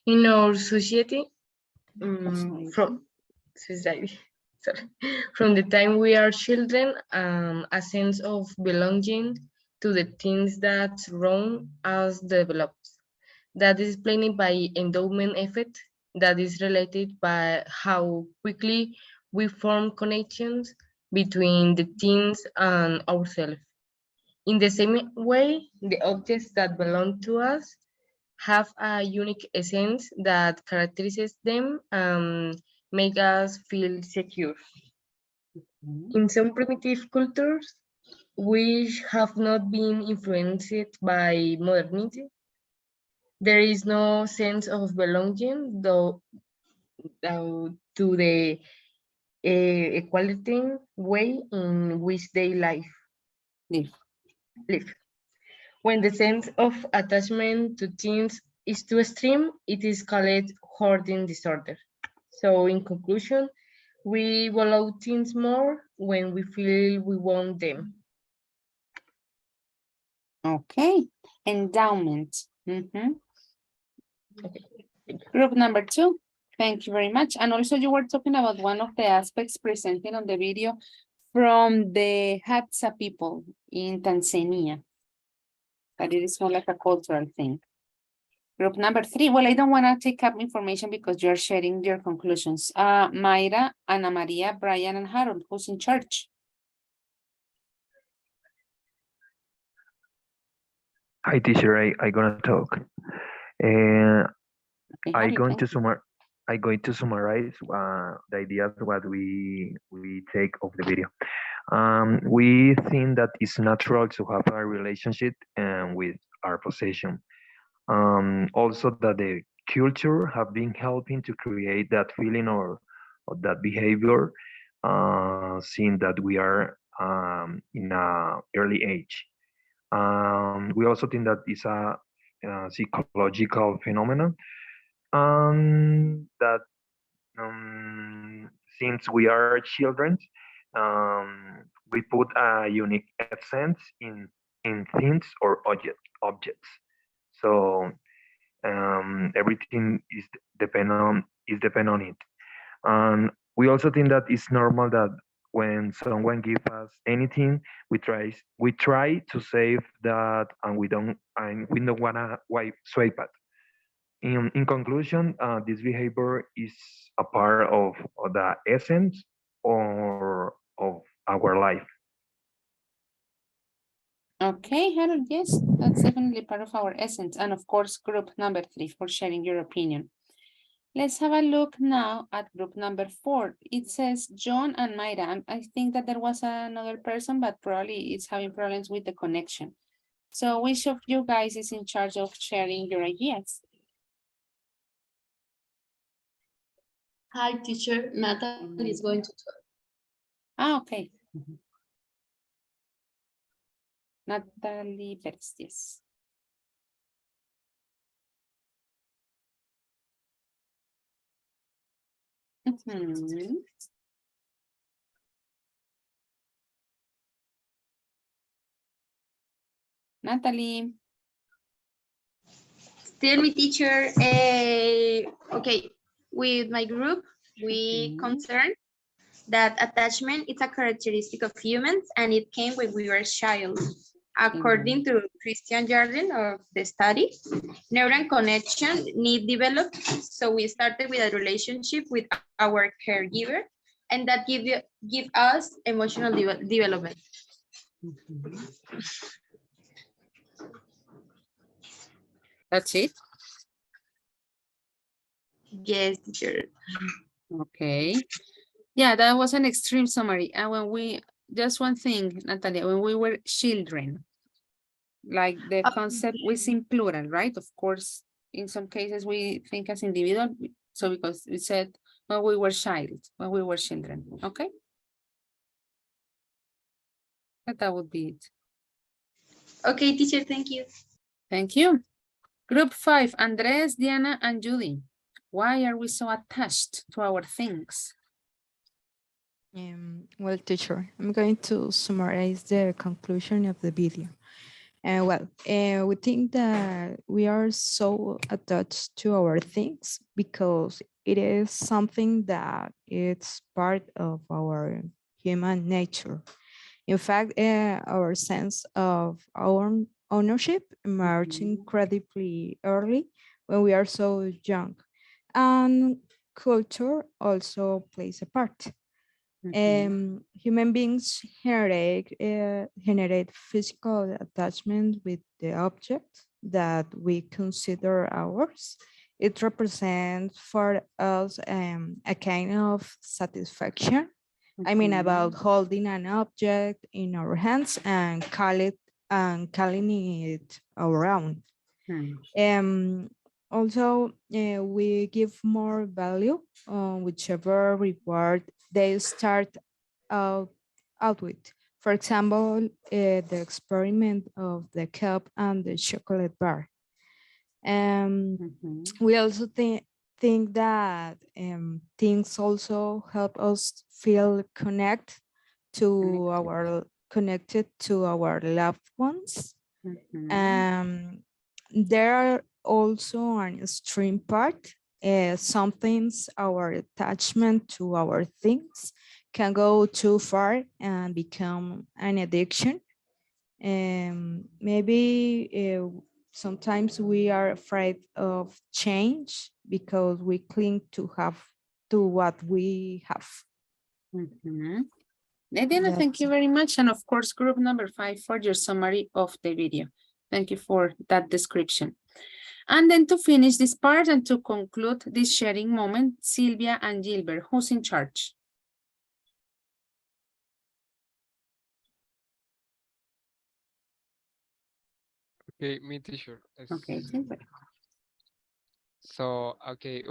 In our society, from society, sorry, from the time we are children, a sense of belonging to the things that surround us develops. That is explained by endowment effect, that is related by how quickly we form connections between the things and ourselves. In the same way, the objects that belong to us have a unique essence that characterizes them and make us feel secure. In some primitive cultures, which have not been influenced by modernity, there is no sense of belonging to the equality way in which they live. When the sense of attachment to things is too extreme, it is called hoarding disorder. So in conclusion, we value things more when we feel we want them. Okay, endowment. Okay. Group number 2, thank you very much. And also you were talking about one of the aspects presented on the video from the Hadza people in Tanzania. That it is more like a cultural thing. Group number 3, well, I don't want to take up information because you're sharing your conclusions. Mayra, Ana Maria, Brian, and Harold, who's in charge? Hi, teacher. I gonna talk. I'm going to summarize the ideas what we take of the video. We think that it's natural to have a relationship with our possession. Also that the culture have been helping to create that feeling or that behavior, seeing that we are in a early age. We also think that it's a psychological phenomenon, that since we are children, we put a unique essence in things or objects. So everything depend on it. And we also think that it's normal that when someone gives us anything, we try to save that, and we don't wanna swipe it. In conclusion, this behavior is a part of the essence or of our life. Okay, Harold, yes, that's definitely part of our essence. And of course, group number 3 for sharing your opinion. Let's have a look now at group number 4. It says John and Mayra. I think that there was another person, but probably it's having problems with the connection. So which of you guys is in charge of sharing your ideas? Hi, teacher. Natalie is going to talk. Ah, okay. Natalie Perez, yes. Natalie. Tell me, teacher. Okay, with my group, we concern that attachment is a characteristic of humans, and it came when we were a child. According to Christian Jordan of the study, neural connection need develop. So we started with a relationship with our caregiver, and that give us emotional development. That's it? Yes, teacher. Okay. Yeah, that was an extreme summary. And just one thing, Natalia, when we were children, like the concept was in plural, right? Of course, in some cases we think as individual. So because we said when we were children, okay? But that would be it. Okay, teacher, thank you. Thank you. Group 5, Andres, Diana, and Judy. Why are we so attached to our things? Well, teacher, I'm going to summarize the conclusion of the video. We think that we are so attached to our things because it is something that it's part of our human nature. In fact, our sense of our ownership emerged incredibly early when we are so young. And culture also plays a part. Human beings generate physical attachment with the object that we consider ours. It represents for us a kind of satisfaction. I mean, about holding an object in our hands and calling it our own. Also, we give more value on whichever reward they start out with. For example, the experiment of the cup and the chocolate bar. We also think that things also help us feel connected to our loved ones. There are also an extreme part. Some things, our attachment to our things can go too far and become an addiction. Maybe sometimes we are afraid of change because we cling to what we have. Diana, thank you very much. And of course, group number 5 for your summary of the video. Thank you for that description. And then to finish this part and to conclude this sharing moment, Sylvia and Gilbert, who's in charge? Okay, me teacher. Okay, Gilbert. So, okay,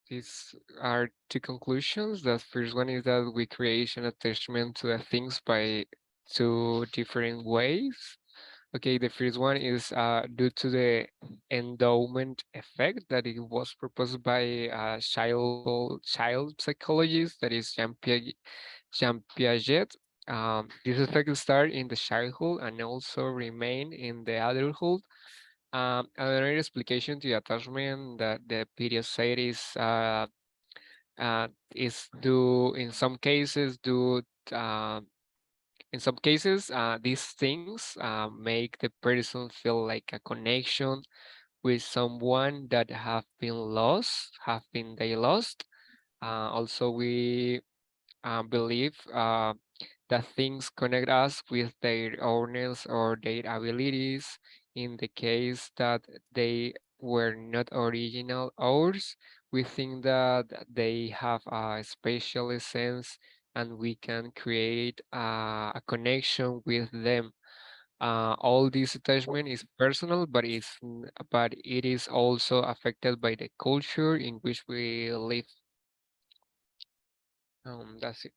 these are two conclusions. The first one is that we create an attachment to the things by two different ways. Okay, the first one is due to the endowment effect that it was proposed by a child psychologist, that is Jean Piaget. This effect start in the childhood and also remain in the adulthood. Another explication to the attachment that the video said is due in some cases due in some cases these things make the person feel like a connection with someone that have been they lost. Also we believe that things connect us with their owners or their abilities in the case that they were not original ours. We think that they have a special essence and we can create a connection with them. All this attachment is personal, but but it is also affected by the culture in which we live. That's it.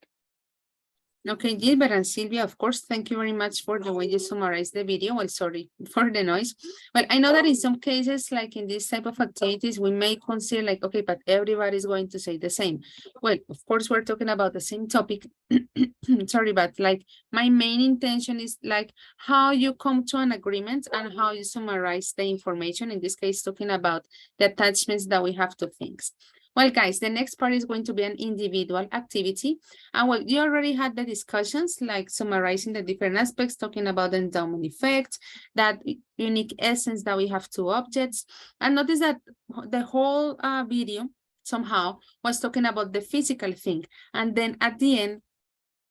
Okay, Gilbert and Sylvia, of course, thank you very much for the way you summarized the video. Well, sorry for the noise. Well, I know that in some cases, like in this type of activities, we may consider like, okay, but everybody's going to say the same. Well, of course, we're talking about the same topic. Sorry, but like my main intention is like how you come to an agreement and how you summarize the information. In this case, talking about the attachments that we have to things. Well, guys, the next part is going to be an individual activity. And well, you already had the discussions, like summarizing the different aspects, talking about the endowment effect, that unique essence that we have two objects. And notice that the whole video somehow was talking about the physical thing. And then at the end,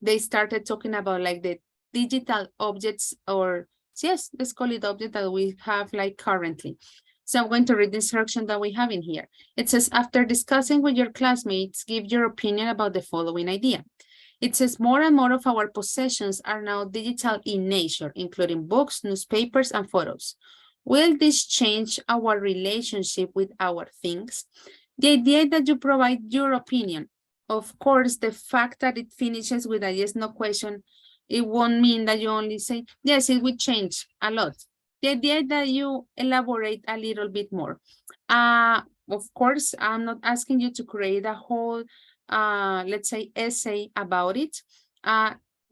they started talking about like the digital objects, or yes, let's call it object that we have like currently. So I'm going to read the instruction that we have in here. It says, after discussing with your classmates, give your opinion about the following idea. It says more and more of our possessions are now digital in nature, including books, newspapers, and photos. Will this change our relationship with our things? The idea that you provide your opinion. Of course, the fact that it finishes with a yes, no question, it won't mean that you only say, yes, it will change a lot. The idea that you elaborate a little bit more. Of course, I'm not asking you to create a whole, let's say, essay about it.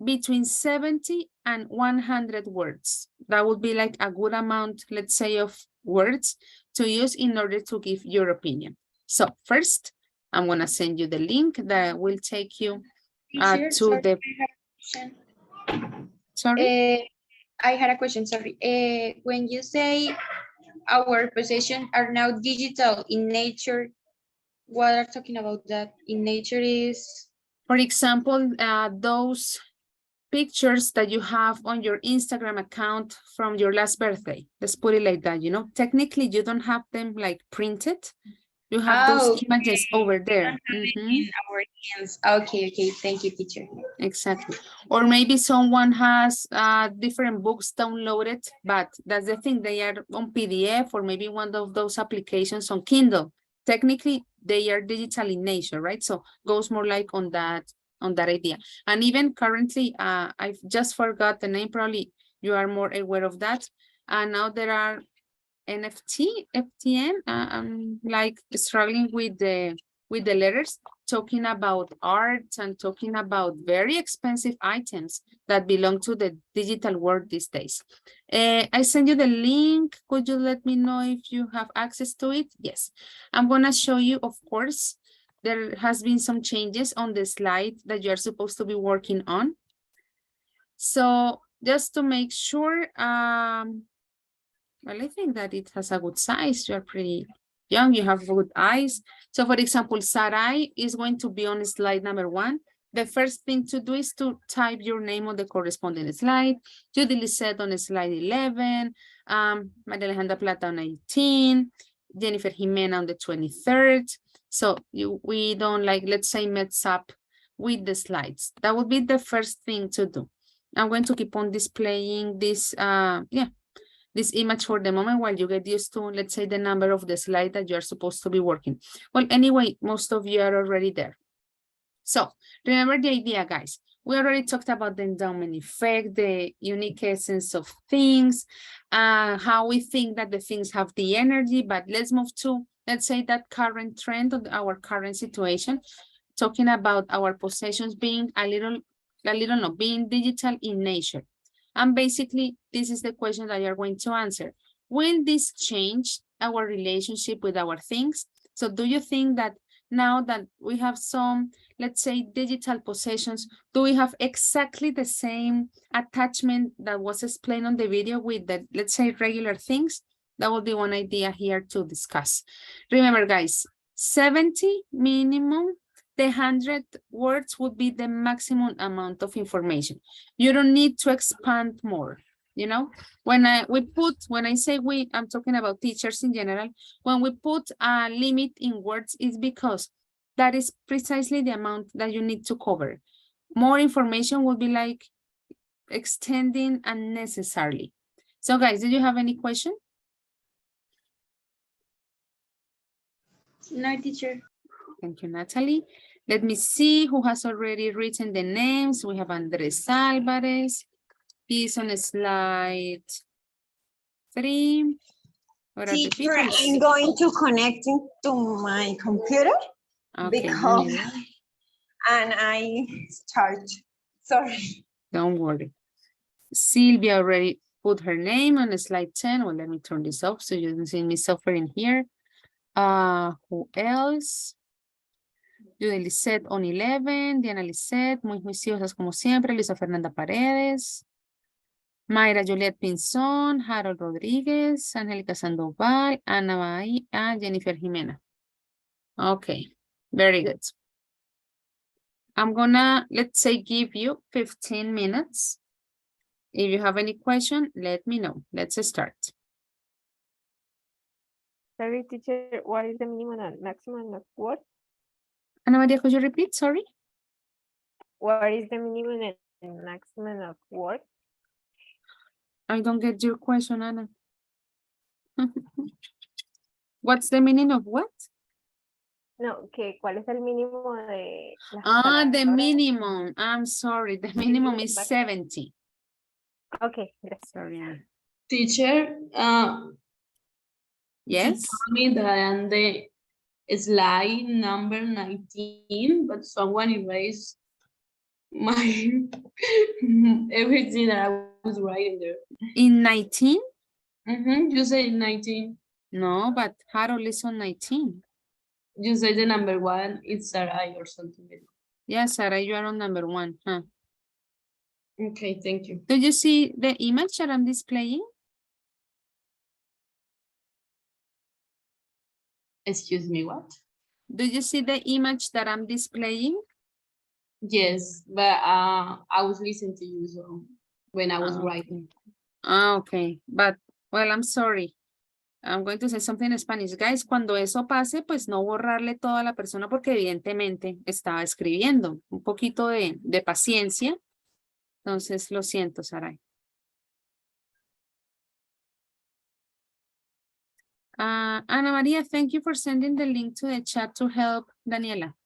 Between 70 and 100 words. That would be like a good amount, let's say, of words to use in order to give your opinion. So first, I'm going to send you the link that will take you to the... Sorry? I had a question, sorry. When you say our possessions are now digital in nature, what are talking about that in nature is? For example, those pictures that you have on your Instagram account from your last birthday. Let's put it like that, you know, technically you don't have them like printed. You have those images over there. In our hands. Okay, thank you, teacher. Exactly. Or maybe someone has different books downloaded, but that's the thing, they are on PDF or maybe one of those applications on Kindle. Technically, they are digital in nature, right? So goes more like on that idea. And even currently, I've just forgot the name, probably you are more aware of that. And now there are NFT, FTN, I'm like struggling with the letters, talking about art and talking about very expensive items that belong to the digital world these days. I send you the link. Could you let me know if you have access to it? Yes. I'm going to show you, of course, there has been some changes on the slide that you're supposed to be working on. So just to make sure, well, I think that it has a good size. You're pretty young, you have good eyes. So for example, Sarai is going to be on slide number 1. The first thing to do is to type your name on the corresponding slide. Judy Lisette on slide 11. Maria Alejandra Plata on 18. Jennifer Jimena on the 23rd. So we don't like, let's say, mess up with the slides. That would be the first thing to do. I'm going to keep on displaying this, this image for the moment while you get used to, let's say, the number of the slide that you're supposed to be working. Well, anyway, most of you are already there. So remember the idea, guys. We already talked about the endowment effect, the unique essence of things, how we think that the things have the energy, but let's move to, let's say, that current trend of our current situation, talking about our possessions being being digital in nature. And basically, this is the question that you're going to answer. Will this change our relationship with our things? So do you think that now that we have some, let's say, digital possessions, do we have exactly the same attachment that was explained on the video with the, let's say, regular things? That would be one idea here to discuss. Remember, guys, 70 minimum, the 100 words would be the maximum amount of information. You don't need to expand more. You know, when I say we, I'm talking about teachers in general. When we put a limit in words, it's because that is precisely the amount that you need to cover. More information will be like extending unnecessarily. So guys, did you have any question? No, teacher. Thank you, Natalie. Let me see who has already written the names. We have Andres Alvarez. He's on slide 3. What are the Teacher, people? I'm going to connect to my computer because and I start. Sorry. Don't worry. Sylvia already put her name on slide 10. Well, let me turn this off so you don't see me suffering here. Who else? Judy Lisette on 11. Diana Lisette, muy juiciosas como siempre. Luisa Fernanda Paredes. Mayra Juliet Pinzón, Harold Rodríguez, Angélica Sandoval, Ana Bahía, Jennifer Jimena. Okay, very good. I'm gonna, let's say, give you 15 minutes. If you have any question, let me know. Let's start. Sorry, teacher, what is the minimum and maximum of what? Ana Maria, could you repeat? Sorry. What is the minimum and maximum of what? I don't get your question, Ana. What's the meaning of what? No, ¿cuál es el mínimo de las The palabras? minimum. I'm sorry. The minimum is 70. Okay, gracias. Sorry, Ana. Teacher, Yes. she told me that on the slide number 19, but someone erased my everything that I was writing there. In 19? You say 19. No, but Harold is on 19. You say the number 1 is Sarai or something. Yes, Sarah, you are on number 1. Huh? Okay, thank you. Do you see the image that I'm displaying? Excuse me, what? Do you see the image that I'm displaying? Yes, but I was listening to you so when I was writing. Okay, but well, I'm sorry. I'm going to say something in Spanish. Guys, cuando eso pase, pues no borrarle todo a la persona porque evidentemente estaba escribiendo. Un poquito de paciencia. Entonces, lo siento, Saray. Ana Maria, thank you for sending the link to the chat to help Daniela.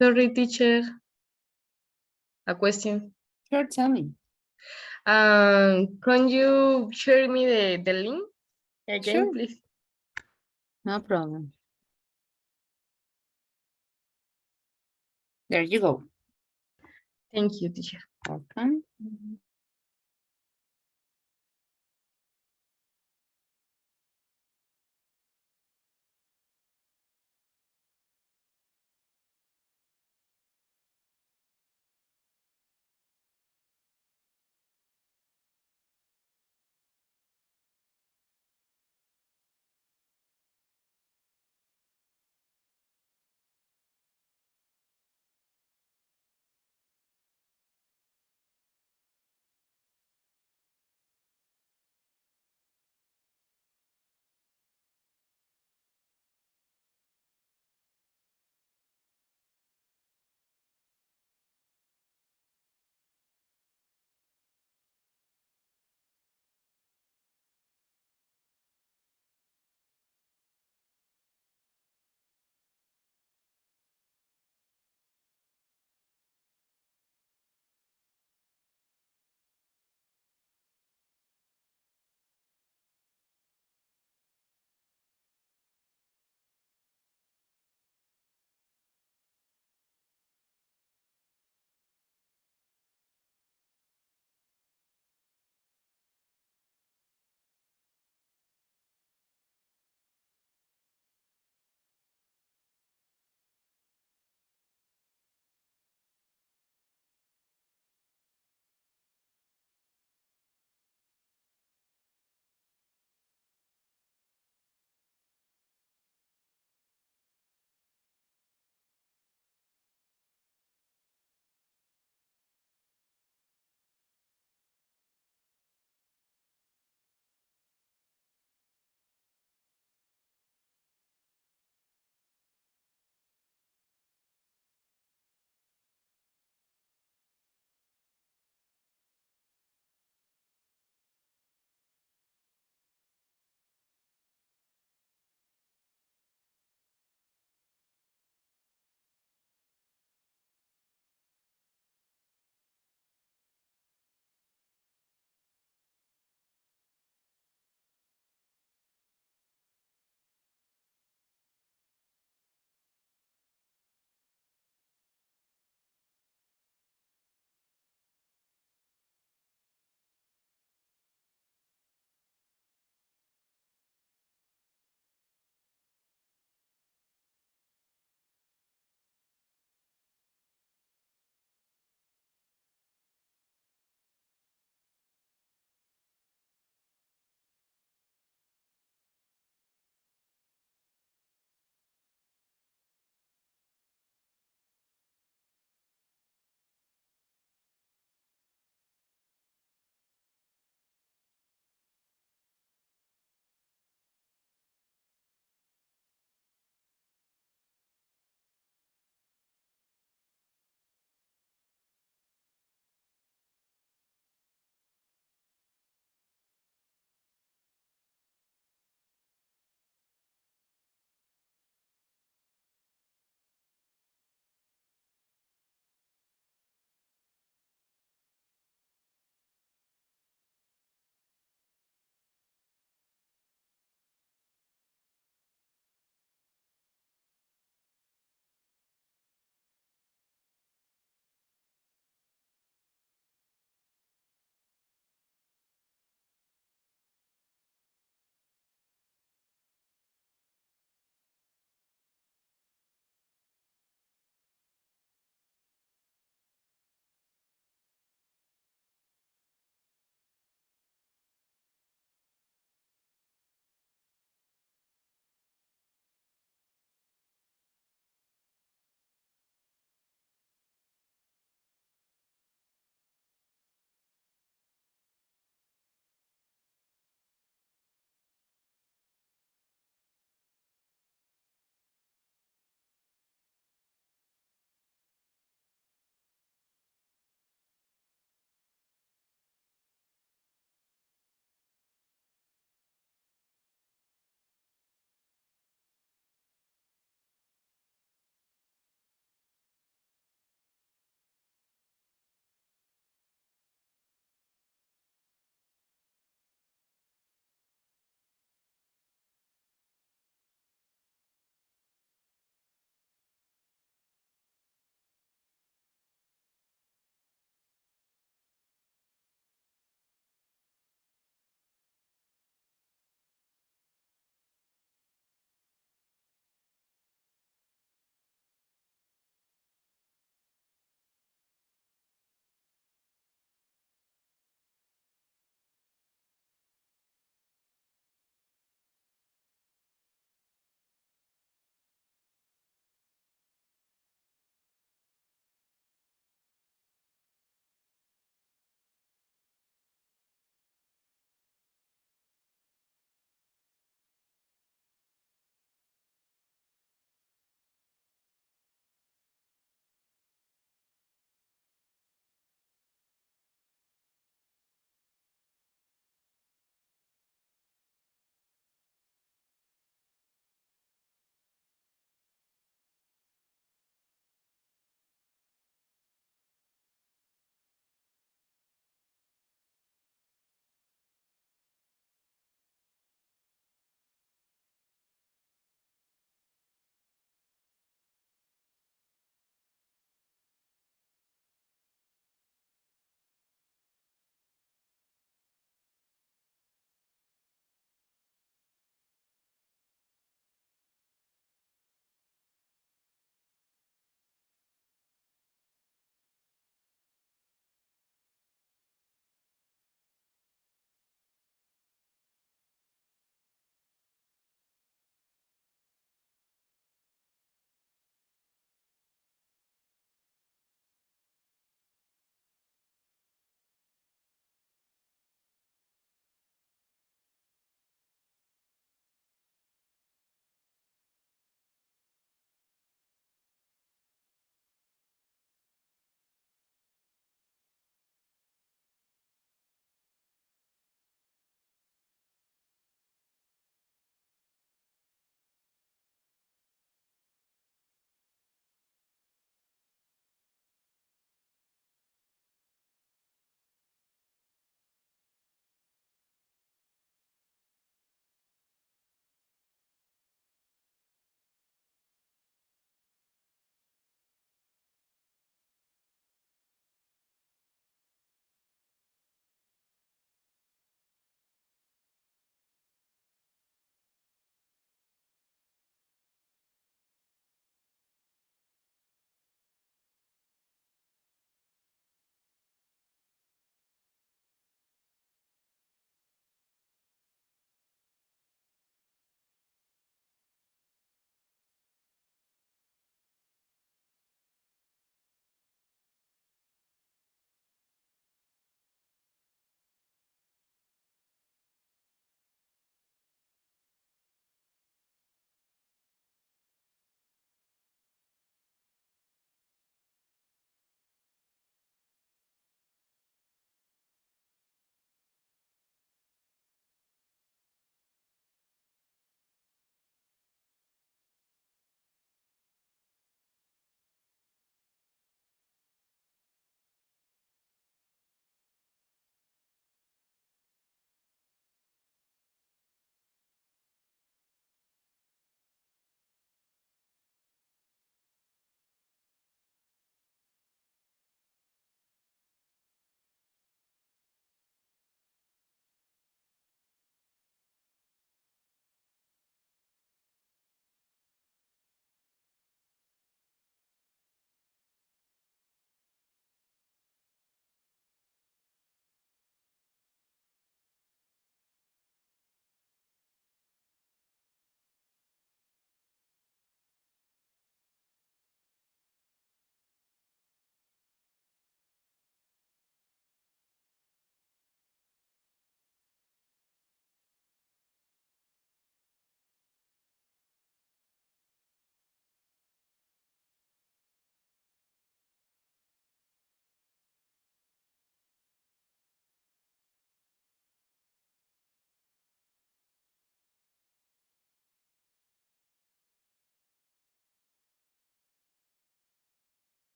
Sorry, teacher. A question. Sure, tell me. Can you share me the link again, Sure. please? No problem. There you go. Thank you, teacher. Welcome.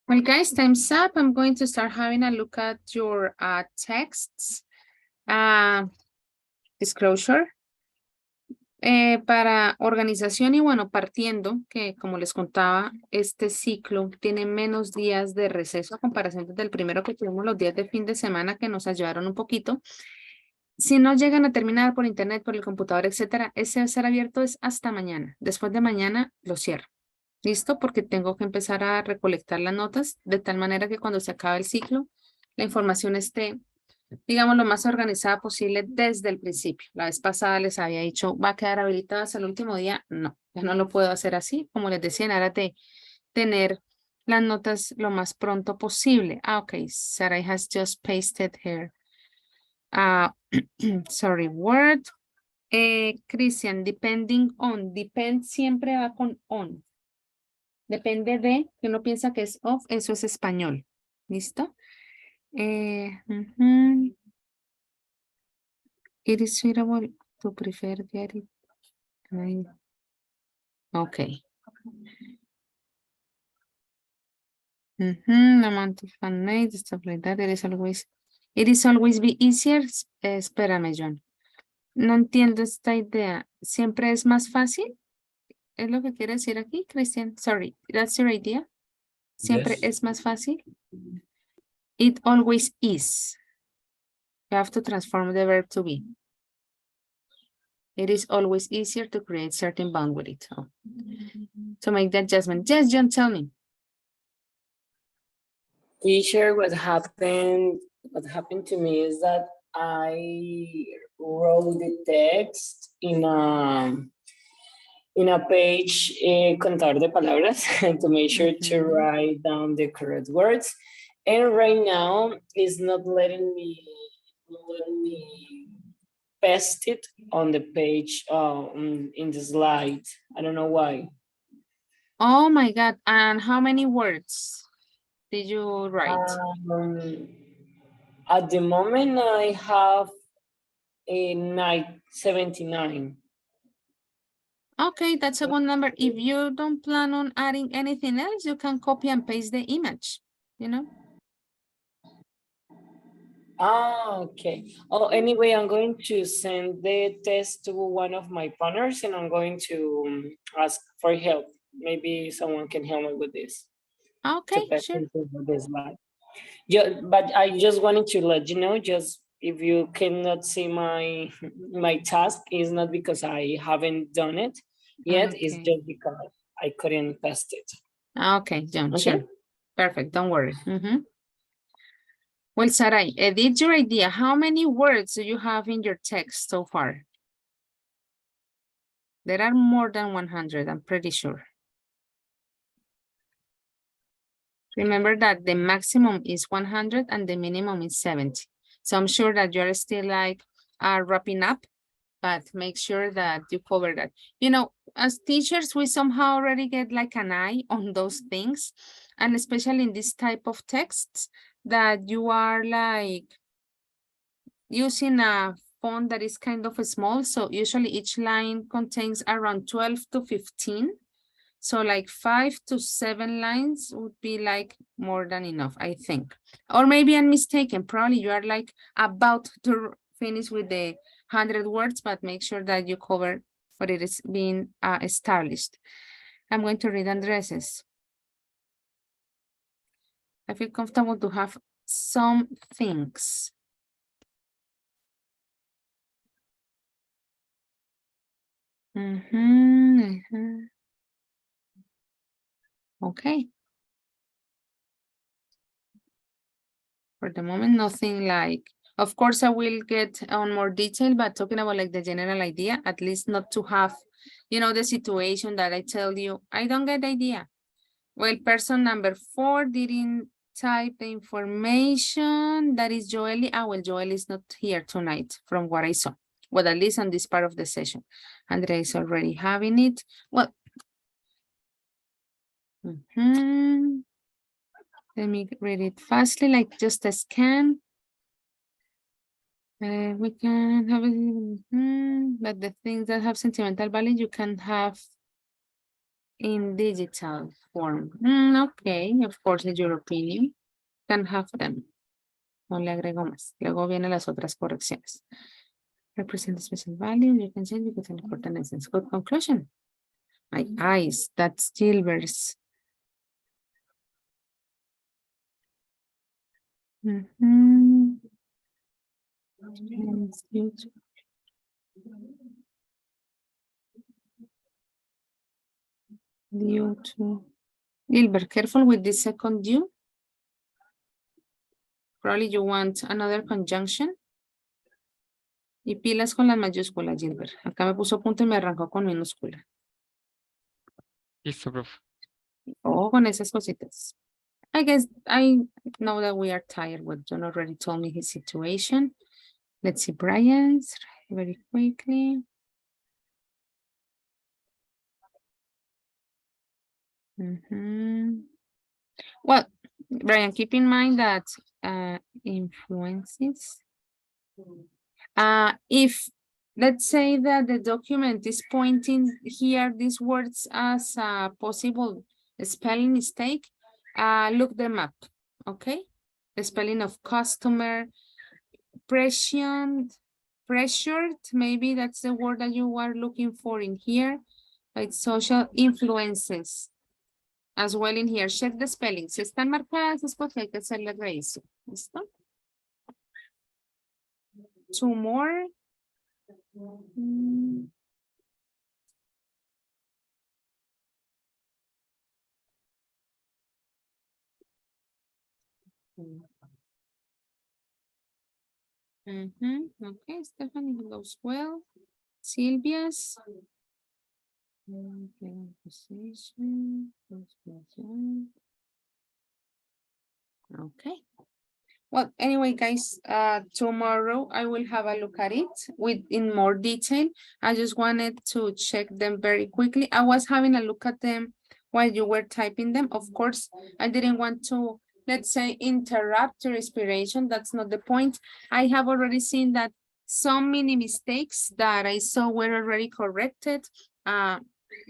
Well, guys, time's up. I'm going to start having a look at your texts. Disclosure. Para organización y bueno, partiendo que como les contaba, este ciclo tiene menos días de receso a comparación del primero que tuvimos los días de fin de semana que nos ayudaron un poquito. Si no llegan a terminar por internet, por el computador, etcétera, ese va a ser abierto es hasta mañana. Después de mañana lo cierro. ¿Listo? Porque tengo que empezar a recolectar las notas de tal manera que cuando se acabe el ciclo, la información esté, digamos, lo más organizada posible desde el principio. La vez pasada les había dicho, ¿va a quedar habilitado hasta el último día? No, ya no lo puedo hacer así. Como les decía, era de tener las notas lo más pronto posible. Ok, Sarah has just pasted here. Sorry, word. Christian, depending on, depend siempre va con on. Depende de, que uno piensa que es of, eso es español. ¿Listo? It is suitable to prefer get it. Okay. Amount of fan-made, stuff like that. It is always be easier. Espérame, John. No entiendo esta idea. ¿Siempre es más fácil? ¿Es lo que quiere decir aquí, Christian? Sorry, that's your idea. ¿Siempre Yes. es más fácil? It always is. You have to transform the verb to be. It is always easier to create certain bond with it. So, to make the adjustment. Yes, John, tell me. Teacher, what happened to me is that I wrote the text in a page contador de palabras to make sure to write down the correct words. And right now it's not letting me paste it on the page in the slide. I don't know why. Oh my God. And how many words did you write? At the moment I have a 79. Okay, that's a good number. If you don't plan on adding anything else, you can copy and paste the image, you know? Okay. Oh, anyway, I'm going to send the test to one of my partners and I'm going to ask for help. Maybe someone can help me with this. Okay, sure. This slide. Yeah, but I just wanted to let you know, just if you cannot see my task, it's not because I haven't done it yet, it's just because I couldn't test it. Okay, John, Okay. sure. Perfect, don't worry. Well, Sarai, edit your idea. How many words do you have in your text so far? There are more than 100, I'm pretty sure. Remember that the maximum is 100 and the minimum is 70. So I'm sure that you're still like wrapping up, but make sure that you cover that. You know, as teachers, we somehow already get like an eye on those things. And especially in this type of texts that you are like using a font that is kind of small. So usually each line contains around 12 to 15. So like 5 to 7 lines would be like more than enough, I think. Or maybe I'm mistaken. Probably you are like about to finish with the 100 words, but make sure that you cover what it is being established. I'm going to read Andres's. I feel comfortable to have some things. Okay. For the moment, nothing like, of course, I will get on more detail, but talking about like the general idea, at least not to have, you know, the situation that I tell you, I don't get the idea. Well, person number 4 didn't type the information. That is Joely. Well, Joely is not here tonight from what I saw. Well, at least on this part of the session. Andrea is already having it. Well, let me read it fastly, like just a scan. We can have it, but the things that have sentimental value, you can have in digital form. Okay, of course, it's your opinion. Can have them. No le agrego más. Luego vienen las otras correcciones. Represent special value. You can say because an important essence. Good conclusion. My eyes. That's Gilbert's. Due to Gilbert, careful with this second due. Probably you want another conjunction. Y pilas con las mayúsculas, Gilbert. Acá me puso punto y me arrancó con minúscula. Listo, profe. Oh, con esas cositas. I guess I know that we are tired. What John already told me his situation. Let's see Brian's very quickly. Well, Brian, keep in mind that influences. If let's say that the document is pointing here these words as a possible spelling mistake, look them up, okay? The spelling of customer, pressured, maybe that's the word that you are looking for in here, like social influences. As well in here, check the spelling. Si están marcadas es porque hay que hacerle revisión. ¿Listo? Two more. Okay, Stephanie goes well. Sylvia's. Okay, position. Okay. Well, anyway, guys, tomorrow I will have a look at it in more detail. I just wanted to check them very quickly. I was having a look at them while you were typing them. Of course, I didn't want to, let's say, interrupt your inspiration. That's not the point. I have already seen that some mini mistakes that I saw were already corrected.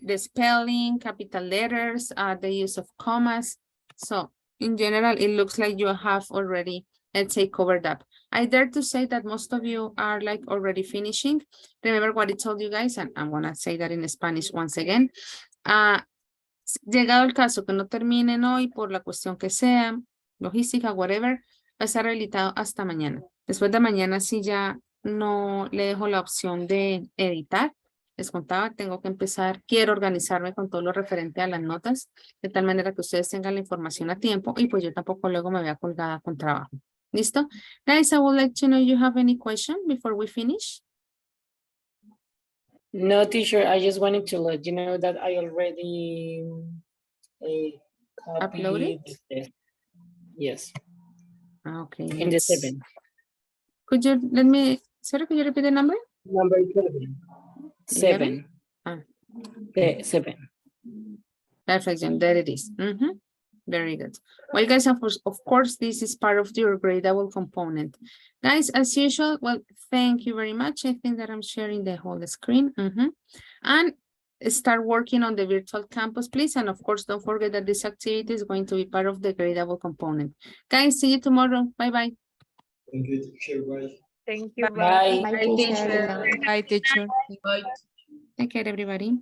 The spelling, capital letters, the use of commas. So in general, it looks like you have already, let's say, covered up. I dare to say that most of you are like already finishing. Remember what I told you guys, and I'm gonna say that in Spanish once again. Llegado el caso que no terminen hoy por la cuestión que sea, logística, whatever, va a estar habilitado hasta mañana. Después de mañana sí ya no le dejo la opción de editar. Les contaba, tengo que empezar, quiero organizarme con todo lo referente a las notas, de tal manera que ustedes tengan la información a tiempo y pues yo tampoco luego me vea colgada con trabajo. ¿Listo? Guys, I would like to know if you have any question before we finish. No, teacher, I just wanted to let you know that I already Uploaded? Yes. Okay. In the 7. Could you let me, sorry, could you repeat the number? Number 7. 7. 7. Perfect, and there it is. Very good. Well, guys, of course, this is part of your gradable component. Guys, as usual, well, thank you very much. I think that I'm sharing the whole screen. And start working on the virtual campus, please. And of course, don't forget that this activity is going to be part of the gradable component. Guys, see you tomorrow. Bye-bye. Thank you, teacher. Bye. Thank you. Bye. Bye, teacher. Bye, teacher. Bye. Take care, everybody.